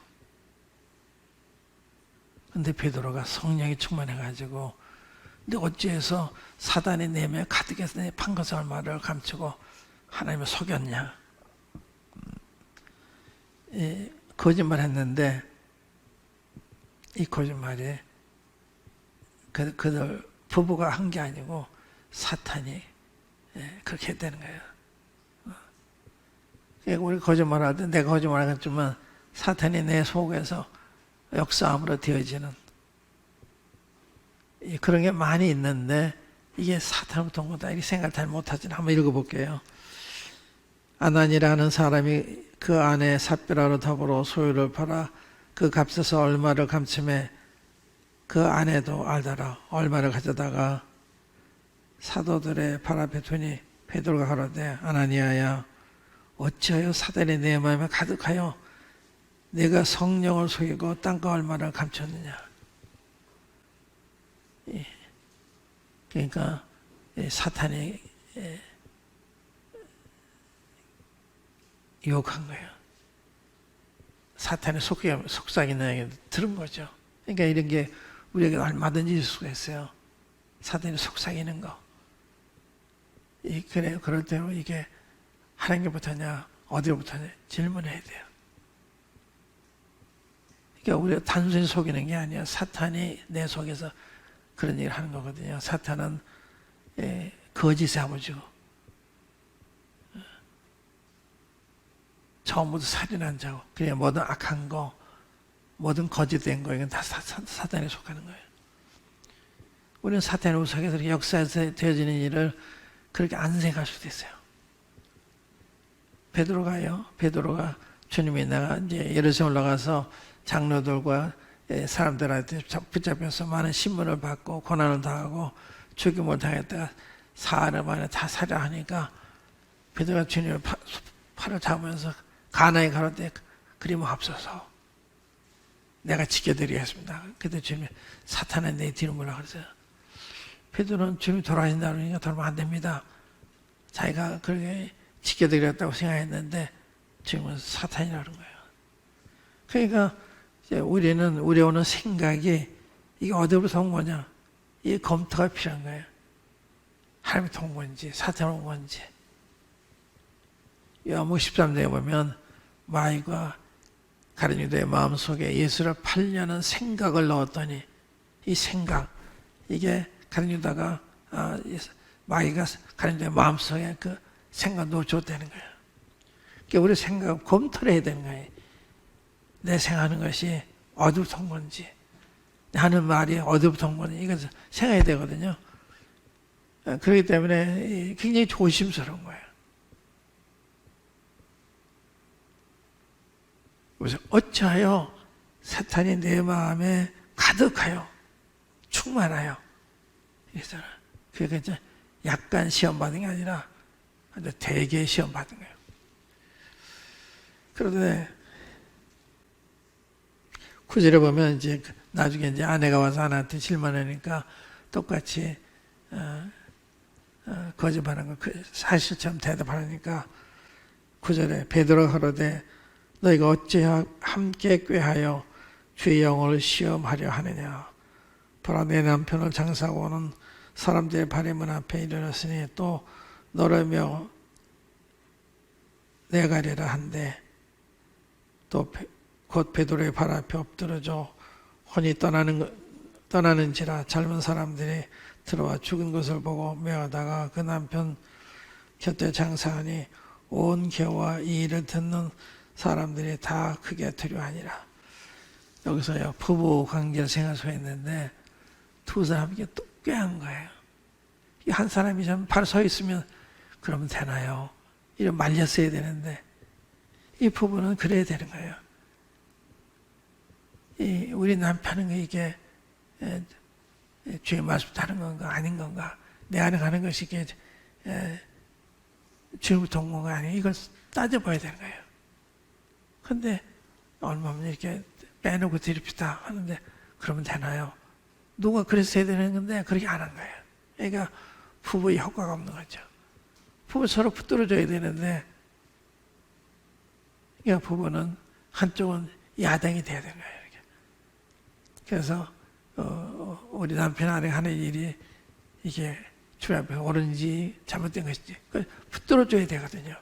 근데 베드로가 성령이 충만해가지고 근데 어찌해서 사단의 내면에 가득해서 내 판 것을 얼마를 감추고 하나님을 속였냐. 거짓말 했는데 이 거짓말이 그들 부부가 한 게 아니고 사탄이 그렇게 했다는 거예요. 그러니까 우리 거짓말할 때 내가 거짓말하겠지만 사탄이 내 속에서 역사함으로 되어지는 그런 게 많이 있는데 이게 사탄부터 온 거다 이렇게 생각 잘 못하지는 한번 읽어볼게요. 아나니라는 사람이 그 아내 삽비라로 더불어 소유를 팔아 그 값에서 얼마를 감춤해 그 아내도 알더라. 얼마를 가져다가 사도들의 발 앞에 두니 베드로가 가로되 아나니아야 어찌하여 사단이 내 마음에 가득하여 내가 성령을 속이고 땅과 얼마나 감췄느냐. 그러니까 사탄이 유혹한 거예요. 사탄의 속삭이는 들은 거죠. 그러니까 이런 게 우리에게 얼마든지 있을 수가 있어요. 사탄이 속삭이는 거. 그래, 그럴 때는 이게 하나님께부터냐, 어디로부터냐 질문해야 돼요. 그러니까 우리가 단순히 속이는 게 아니야. 사탄이 내 속에서 그런 얘기를 하는 거거든요. 사탄은 거짓의 아버지고, 처음부터 살인한 자고, 그냥 모든 악한 거, 모든 거짓된 거, 이건 다 사탄에 속하는 거예요. 우리는 사탄의 속에서 역사에서 되어지는 일을 그렇게 안 생각할 수도 있어요. 베드로가 주님이 내가 이제 예루살렘 올라가서 장로들과 사람들한테 붙잡혀서 많은 신문을 받고 고난을 당하고 죽임을 당했다가 사흘 만에 다 살아하니까 베드로가 주님의 팔을 잡으면서 가나에 가로되 그리하옵소서 내가 지켜드리겠습니다. 그때 주님이 사탄은 내 뒤로 물러가 그랬어요. 베드로는 주님이 돌아가신다 그러니까 돌아가면 안 됩니다. 자기가 그렇게 지켜드리겠다고 생각했는데 지금은 사탄이라는 거예요. 그러니까 이제 우리 오는 생각이 이게 어디로부터 온 거냐? 이 검토가 필요한 거예요. 하나님이 온 건지 사탄이 온 건지. 요한복음 13장에 보면 마귀가 가룟 유다의 마음속에 예수를 팔려는 생각을 넣었더니 이 생각, 이게 가룟 유다가 마귀가 가룟 유다의 마음속에 그 생각 넣어줬다는 거예요. 그러니까 우리 생각 검토를 해야 되는 거예요. 내 생각하는 것이 어디부터 온 건지, 하는 말이 어디부터 온 건지 이것을 생각해야 되거든요. 그렇기 때문에 굉장히 조심스러운 거예요. 그래서 어찌하여 사탄이 내 마음에 가득하여 충만하여 이랬잖아. 그러니까 이제 약간 시험 받은 게 아니라 대개 시험 받은 거예요. 그런데 9절에 보면 이제 나중에 이제 아내가 와서 아내한테 질문하니까 똑같이 거짓말한 거 사실처럼 대답하니까 9절에 베드로가 가로되 너희가 어찌 함께 꾀하여 주의 영혼을 시험하려 하느냐. 보라 내 남편을 장사하고 오는 사람들의 발의 문 앞에 이르렀으니 또 너라며 내가리라 한데 또 곧 베드로의 발 앞에 엎드러져 혼이 떠나는지라 젊은 사람들이 들어와 죽은 것을 보고 매하다가 그 남편 곁에 장사하니 온 겨와 이 일을 듣는 사람들이 다 크게 두려워하니라. 여기서요 부부 관계를 생각하고 있는데 두 사람이 또 꾀한 거예요. 한 사람이 좀 바로 서 있으면 그러면 되나요? 이런 말렸어야 되는데 이 부부는 그래야 되는 거예요. 우리 남편은 이게 주의 말씀 다른 건가 아닌 건가 내 안에 가는 것이 이게 주님부터 온 건가 아닌 이걸 따져봐야 되는 거예요. 근데 얼마면 이렇게 빼놓고 드립시다 하는데 그러면 되나요? 누가 그랬어야 되는 건데 그렇게 안 한 거예요. 그러니까 부부의 효과가 없는 거죠. 부부 서로 붙들어줘야 되는데 그러니까 부부는 한쪽은 야당이 돼야 되는 거예요. 이렇게. 그래서 우리 남편 아내 하는 일이 이게 주님 앞에 옳은지 잘못된 것인지 붙들어줘야 되거든요.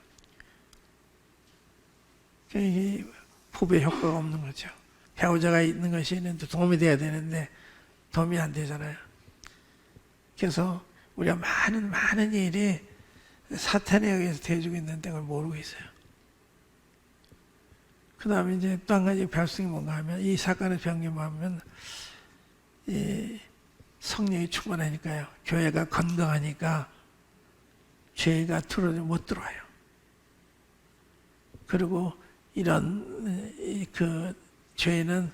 이게 부부의 효과가 없는 거죠. 배우자가 있는 것이 있는데 도움이 돼야 되는데 도움이 안 되잖아요. 그래서 우리가 많은 일이 사탄에 의해서 되어지고 있는데 그걸 모르고 있어요. 그 다음에 이제 또 한 가지 배울 수 있는 게 뭔가 하면 이 사건을 변경하면 이 성령이 충만하니까요. 교회가 건강하니까 죄가 못 들어와요. 그리고 이런 그 죄는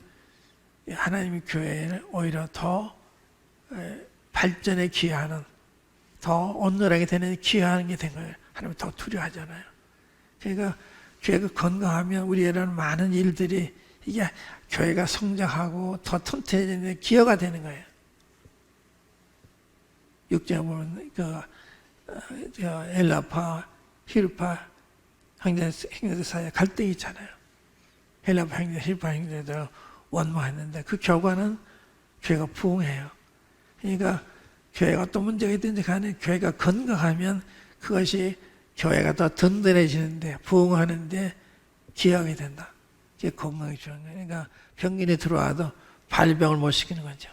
하나님의 교회를 오히려 더 발전에 기여하는 더 온전하게 되는 귀한 게 된 거예요. 하나님 더 두려워하잖아요. 그러니까 교회가 건강하면 우리에 일어나는 많은 일들이 이게 교회가 성장하고 더 튼튼해지는 기여가 되는 거예요. 육지에 보면 엘라파, 힐파 형제들 사이에 갈등이 있잖아요. 엘라파 형제, 힐파 형제들 원망했는데 그 결과는 교회가 부흥해요. 그러니까 교회가 어떤 문제가 있든지 간에 교회가 건강하면 그것이 교회가 더 든든해지는데 부흥하는데 기여하게 된다. 이게 건강이 중요한 거예요. 그러니까 병균이 들어와도 발병을 못 시키는 거죠.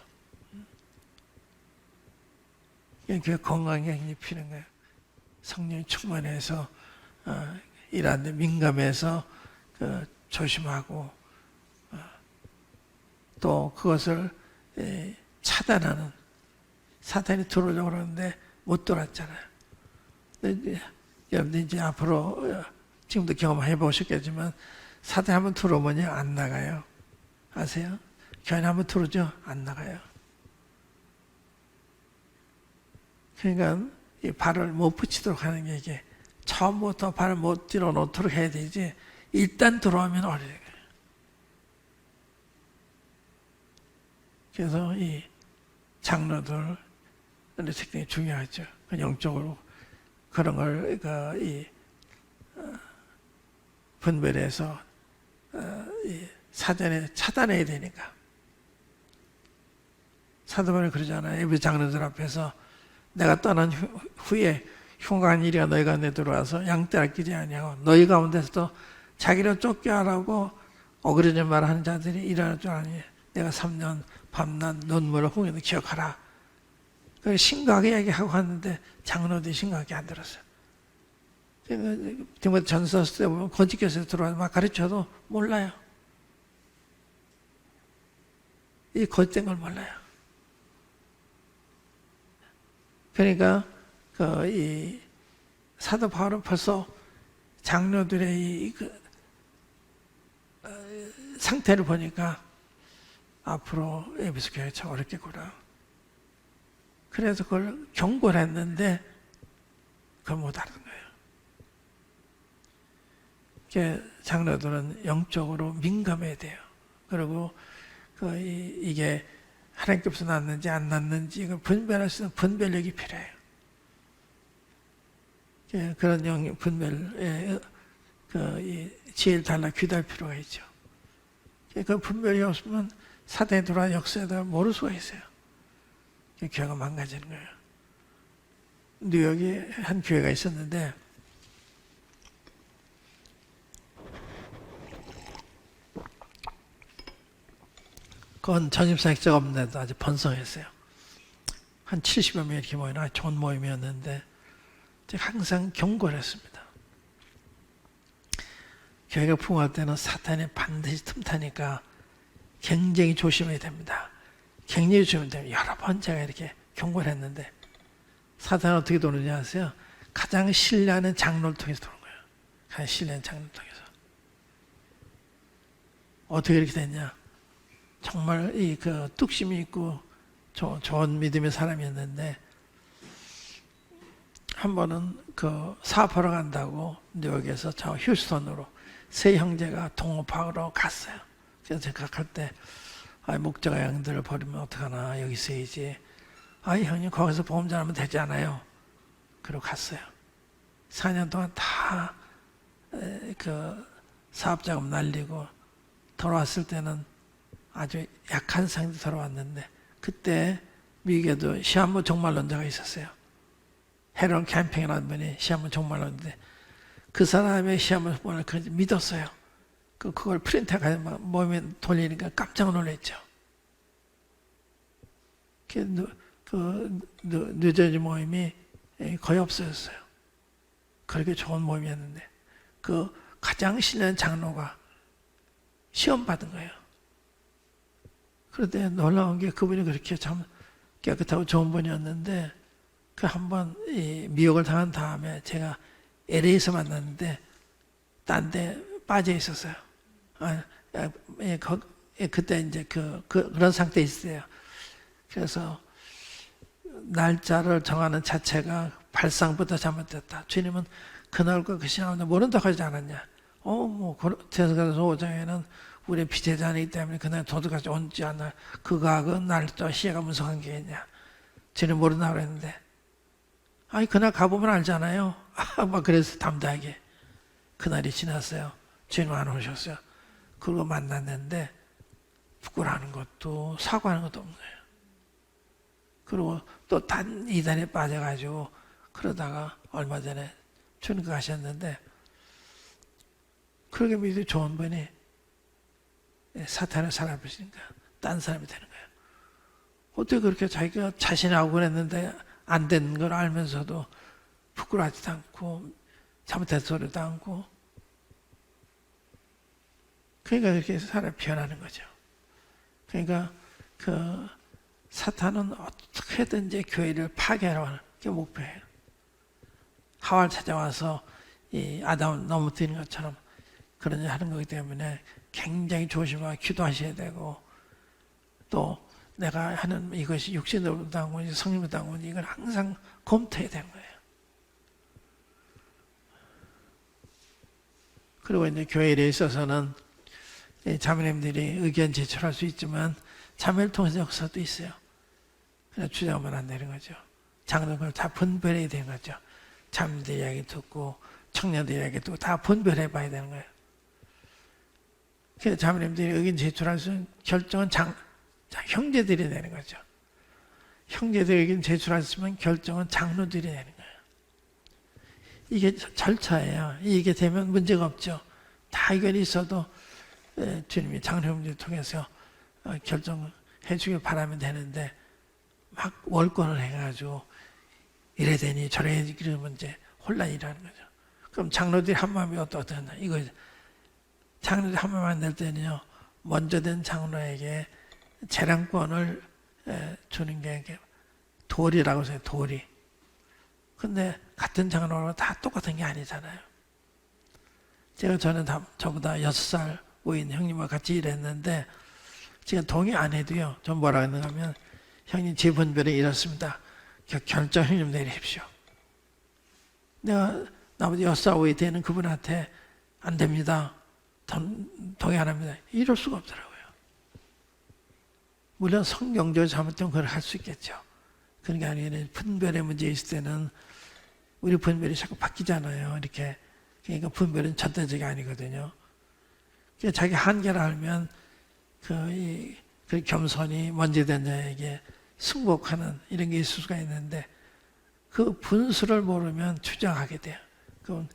교회 건강이 굉장히 필요한 거예요. 성령이 충만해서 일하는데 민감해서 조심하고 또 그것을 차단하는 사탄이 들어오려고 그러는데 못 들어왔잖아요. 여러분들 이제 앞으로 지금도 경험해 보셨겠지만 사탄이 한번 들어오면 안 나가요. 아세요? 교회 한번 들어오죠? 안 나가요. 그러니까 이 발을 못 붙이도록 하는 게 이게 처음부터 발을 못 들어 놓도록 해야 되지 일단 들어오면 어려워요. 그래서 이 장로들의 특징이 중요하죠. 영적으로 그런 걸 분별해서 사전에 차단해야 되니까. 사도 바울이 그러잖아요. 예배 장로들 앞에서 내가 떠난 후에 흉악한 일이 너희 가운데 들어와서 양떼 아끼지 아니하고 너희 가운데서도 자기를 쫓겨하라고 어그러진 말을 하는 자들이 일어날 줄 아니. 내가 3년 밤낮 눈물을 흘리는 기억하라. 그 심각하게 얘기하고 왔는데 장로들이 심각하게 안 들었어요. 디모데 전서 때 보면 건축교에서 들어와서 막 가르쳐도 몰라요. 이 거짓된 걸 몰라요. 그러니까 이 사도 바울은 벌써 장로들의 이 상태를 보니까 앞으로 에베소 교회가 참 어렵겠구나. 그래서 그걸 경고를 했는데 그걸 못 알아듣는 거예요. 장로들은 영적으로 민감해야 돼요. 그리고 이게 하나님께서 났는지 안 났는지 이걸 분별할 수 있는 분별력이 필요해요. 그런 분별에 지혜를 달라 귀달 필요가 있죠. 그 분별이 없으면 사단이 들어와 역사에다 모를 수가 있어요. 교회가 망가지는 거예요. 뉴욕에 한 교회가 있었는데 그건 전임사 액자가 없는데도 아주 번성했어요. 한 70여 명 이렇게 모이는 좋은 모임이었는데 제가 항상 경고를 했습니다. 교회가 풍요할 때는 사탄이 반드시 틈타니까 굉장히 조심해야 됩니다. 굉장히 조심해야 됩니다. 여러 번 제가 이렇게 경고를 했는데 사탄은 어떻게 도는지 아세요? 가장 신뢰하는 장로를 통해서 도는 거예요. 가장 신뢰하는 장로를 통해서. 어떻게 이렇게 됐냐? 정말 뚝심이 있고 좋은 믿음의 사람이었는데 한 번은 사업하러 간다고 뉴욕에서 저 휴스턴으로 세 형제가 동업하러 갔어요. 그래서 제가 갈 때 목자가 양들을 버리면 어떡하나 여기 있어야지. 형님 거기서 보험자하면 되지 않아요. 그러고 갔어요. 4년 동안 다 사업자금 날리고 돌아왔을 때는 아주 약한 상태로 돌아왔는데 그때 미국에도 시한부 종말론자가 있었어요. 헤론 캠핑이라는 분이 시한부 종말론인데 그 사람의 시한부를 믿었어요. 그걸 프린트해가지고 몸에 돌리니까 깜짝 놀랐죠. 뉴저지 모임이 거의 없어졌어요. 그렇게 좋은 모임이었는데 가장 신뢰한 장로가 시험 받은 거예요. 그런데 놀라운 게 그분이 그렇게 참 깨끗하고 좋은 분이었는데 한번 미혹을 당한 다음에 제가 LA에서 만났는데 딴 데 빠져 있었어요. 그때 이제 그런 상태에 있어요. 그래서 날짜를 정하는 자체가 발상부터 잘못됐다. 주님은 그날과 그 시간을 모른다고 하지 않았냐. 대사가서 5장에는 우리의 피제자이기 때문에 그날 도둑같이 온지 않나. 그가 그 날짜 시야가 무슨 관계겠냐. 주님 모른다고 그랬는데. 아니 그날 가보면 알잖아요. 막 그래서 담대하게. 그날이 지났어요. 주님 안 오셨어요. 그리고 만났는데 부끄러워하는 것도 사과하는 것도 없는 거예요. 그리고 또 단 이단에 빠져가지고 그러다가 얼마 전에 주님 가셨는데 그렇게 믿어 좋은 분이 사탄의 사람이시니까 딴 사람이 되는 거예요. 어떻게 그렇게 자기가 자신하고 그랬는데 안 된 걸 알면서도 부끄러워하지도 않고 잘못된 소리도 않고 그러니까 그렇게 사람이 변하는 거죠. 그러니까 그 사탄은 어떻게든지 교회를 파괴하려고 하는 게 목표예요. 하와를 찾아와서 이 아담을 넘어뜨리는 것처럼 그런 일 하는 거기 때문에 굉장히 조심하고 기도하셔야 되고 또 내가 하는 이것이 육신으로 단 건지 성령으로 단 건지 이걸 항상 검토해야 되는 거예요. 그리고 이제 교회 일에 있어서는 자매님들이 의견 제출할 수 있지만 자매를 통해서 역사도 있어요. 그냥 주장하면 안 되는 거죠. 장로들 다 분별해야 되는 거죠. 자매들 이야기 듣고 청년들 이야기 듣고 다 분별해 봐야 되는 거예요. 그래서 자매님들이 의견 제출할 수 있는 결정은 형제들이 내는 거죠. 형제들이 의견 제출할 수 있으면 결정은 장로들이 내는 거예요. 이게 절차예요. 이게 되면 문제가 없죠. 다 의견이 있어도 주님이 장로님들 통해서 결정해 주길 바라면 되는데 막 월권을 해가지고 이래 되니 저래 되니 그러면 이제 혼란이 일어나는 거죠. 그럼 장로들이 한 마음이 어떠냐 이거 장로들이 한 마음 안 될 때는요 먼저 된 장로에게 재량권을 주는 게 도리라고 해서 도리. 근데 같은 장로로 다 똑같은 게 아니잖아요. 저는 저보다 6살 오인 형님과 같이 일했는데 제가 동의 안 해도요. 전 뭐라 했는가 하면 형님 제 분별이 이렇습니다. 결정 형님 내리십시오. 내가 나보다 6살 오이 되는 그분한테 안 됩니다. 동의 안 합니다. 이럴 수가 없더라고요. 물론 성경적으로 잘못되면 그걸 할 수 있겠죠. 그런 게 아니라 분별의 문제 있을 때는 우리 분별이 자꾸 바뀌잖아요. 이렇게. 그러니까 분별은 절대적이 아니거든요. 그러니까 자기 한계를 알면 그 겸손히 먼저 된 자에게 승복하는 이런 게 있을 수가 있는데 그 분수를 모르면 추정하게 돼요. 그건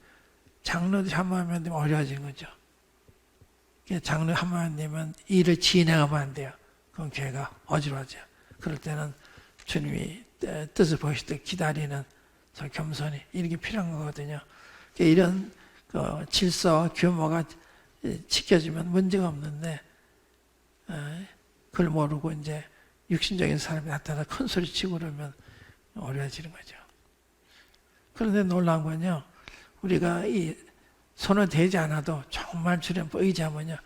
장로들이 한 마음만 되면 어려워지는 거죠. 그러니까 장로 한 마음만 되면 일을 진행하면 안 돼요. 그럼 교회가 어지러워져요. 그럴 때는 주님이 뜻을 보실 때 기다리는 저 겸손이 이런 게 필요한 거거든요. 그러니까 이런 질서와 규모가 지켜지면 문제가 없는데 그걸 모르고 이제 육신적인 사람이 나타나 큰 소리 치고 그러면 어려워지는 거죠. 그런데 놀라운 건요. 우리가 이 손을 대지 않아도 정말 주님 의지하면요.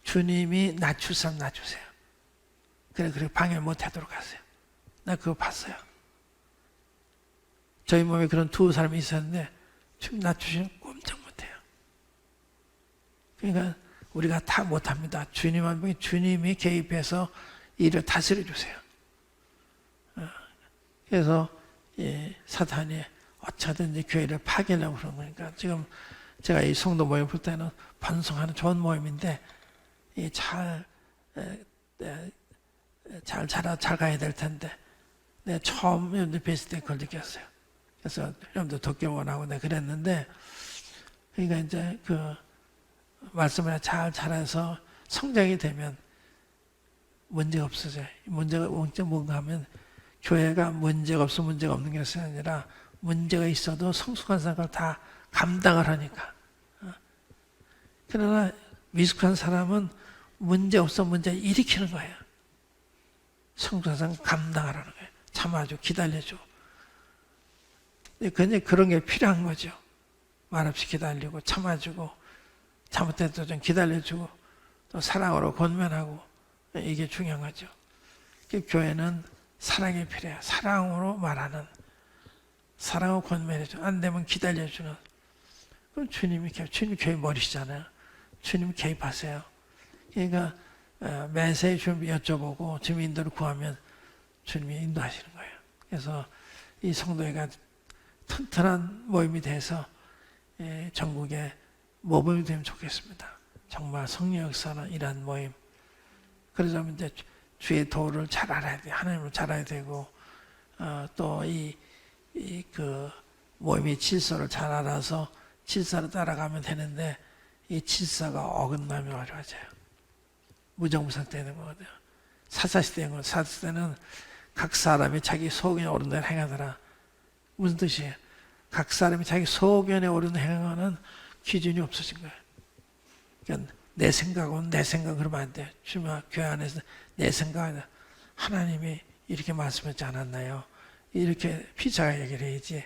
주님이 낮출 사람 낮추세요. 그래 방해 못하도록 하세요. 나 그거 봤어요. 저희 몸에 그런 두 사람이 있었는데 주님 낮추시면 꼼짝 못해요. 그러니까 우리가 다 못합니다. 주님이 개입해서 일을 다스려 주세요. 그래서 사탄이 어쩌든지 교회를 파괴하려고 그런 거니까 지금 제가 이 성도 모임 볼 때는 번성하는 좋은 모임인데 잘 가야 될 텐데 내가 처음 여러분들 뵀을 때 그걸 느꼈어요. 그래서 여러분들 돕기 원하고 내가 그랬는데 그러니까 이제 그 말씀을 잘 잘해서 성장이 되면 문제가 없어져요. 문제가 뭔가 하면 교회가 문제가 없어 문제가 없는 것이 아니라 문제가 있어도 성숙한 사람을 다 감당을 하니까. 그러나 미숙한 사람은 문제 없어 문제 일으키는 거예요. 성숙한 사람 감당하라는 거예요. 참아줘, 기다려줘. 근데 그런 게 필요한 거죠. 말없이 기다리고 참아주고 잘못해도 좀 기다려주고 또 사랑으로 권면하고 이게 중요한 거죠. 교회는 사랑이 필요해요. 사랑으로 말하는, 사랑을 권면해주는, 안 되면 기다려주는. 그럼 주님이 교회 머리시잖아요. 주님 개입하세요. 그러니까 매세히 주님 여쭤보고 주님 인도를 구하면 주님이 인도하시는 거예요. 그래서 이 성도회가 튼튼한 모임이 돼서 전국에 모범이 되면 좋겠습니다. 정말 성령 역사는 이러한 모임. 그러자면 이제 주의 도를 잘 알아야 돼요. 하나님을 잘 알아야 되고, 또 그 모임의 질서를 잘 알아서 질서를 따라가면 되는데, 이 질서가 어긋나면 어려워져요. 무정무상되는 거거든요. 사사시대인 건, 사사시대는 각 사람이 자기 소견에 오른 대로 행하더라. 무슨 뜻이에요? 각 사람이 자기 소견에 오른 행하는 기준이 없어진 거예요. 그러니까 내 생각은 내 생각 그러면 안 돼요. 주님 교회 안에서 내 생각은 하나님이 이렇게 말씀하지 않았나요? 이렇게 피자가 얘기를 해야지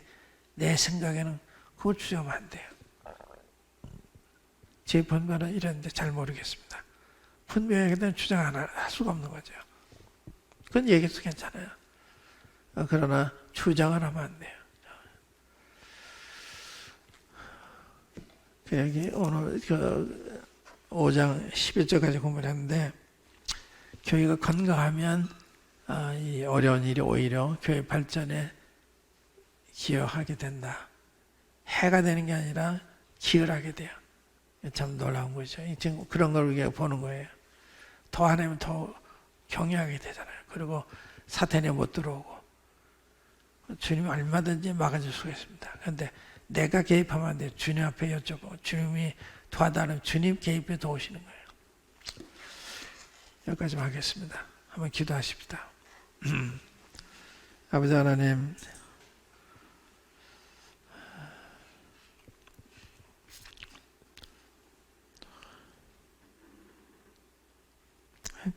내 생각에는 그걸 주장하면 안 돼요. 제 분별은 이랬는데 잘 모르겠습니다. 분명하게 대한 주장 안 할 수가 없는 거죠. 그건 얘기해도 괜찮아요. 그러나 주장을 하면 안 돼요. 여기 오늘 5장 11절까지 공부를 했는데, 교회가 건강하면 이 어려운 일이 오히려 교회 발전에 기여하게 된다. 해가 되는 게 아니라 기여를 하게 돼요. 참 놀라운 거죠. 지금 그런 걸 우리가 보는 거예요. 더 하나면 더 경외하게 되잖아요. 그리고 사탄이 못 들어오고 주님이 얼마든지 막아줄 수가 있습니다. 그런데 내가 개입하면 안 돼요. 주님 앞에 여쭤보고 주님이 도와달라면 주님 개입에 도우시는 거예요. 여기까지만 하겠습니다. 한번 기도하십시다. 아버지 하나님,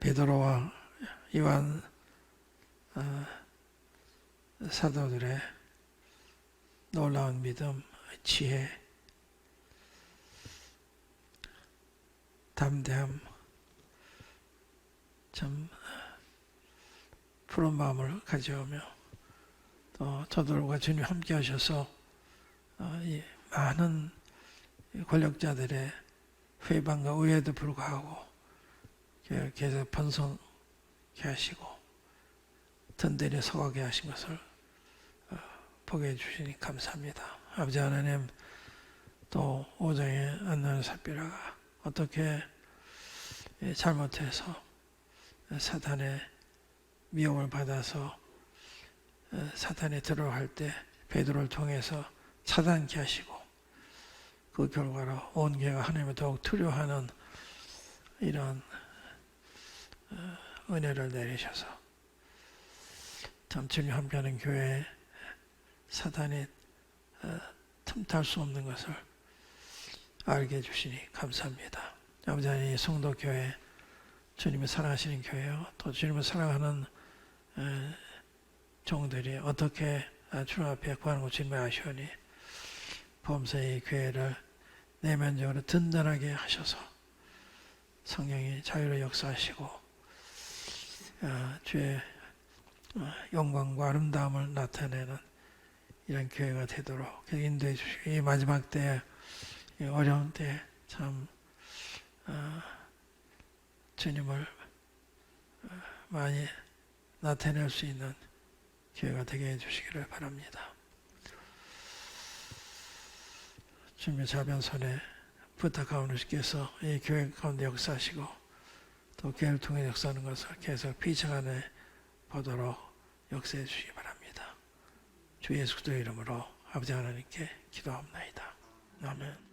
베드로와 요한 사도들의 놀라운 믿음, 지혜, 담대함, 참 푸른 마음을 가져오며 또 저들과 주님 함께 하셔서 이 많은 권력자들의 회방과 의회에도 불구하고 계속 번성케 하시고 든든히 서가게 하신 것을 보게 해주시니 감사합니다. 아버지 하나님, 또 5장의 안나는 삽비라가 어떻게 잘못해서 사탄의 미움을 받아서 사탄에 들어갈 때 베드로를 통해서 차단케 하시고 그 결과로 온 교회가 하나님을 더욱 두려워하는 이런 은혜를 내리셔서 참 주님 함께하는 교회에 사탄이 틈탈 수 없는 것을 알게 해주시니 감사합니다. 아버지 하나님, 성도교회 주님을 사랑하시는 교회요, 또 주님을 사랑하는 종들이 어떻게 주님 앞에 구하는 것 주님이 아시오니 범사의 교회를 내면적으로 든든하게 하셔서 성령이 자유로 역사하시고 주의 영광과 아름다움을 나타내는 이런 교회가 되도록 인도해 주시고, 이 마지막 때, 이 어려운 때 참 주님을 많이 나타낼 수 있는 교회가 되게 해주시기를 바랍니다. 주님의 자변손에 부탁하오는 주께서 이 교회 가운데 역사하시고 또 교회를 통해 역사하는 것을 계속 비전안에 보도록 역사해 주시기 바랍니다. 주 예수 그리스도의 이름으로 아버지 하나님께 기도합니다. 아멘.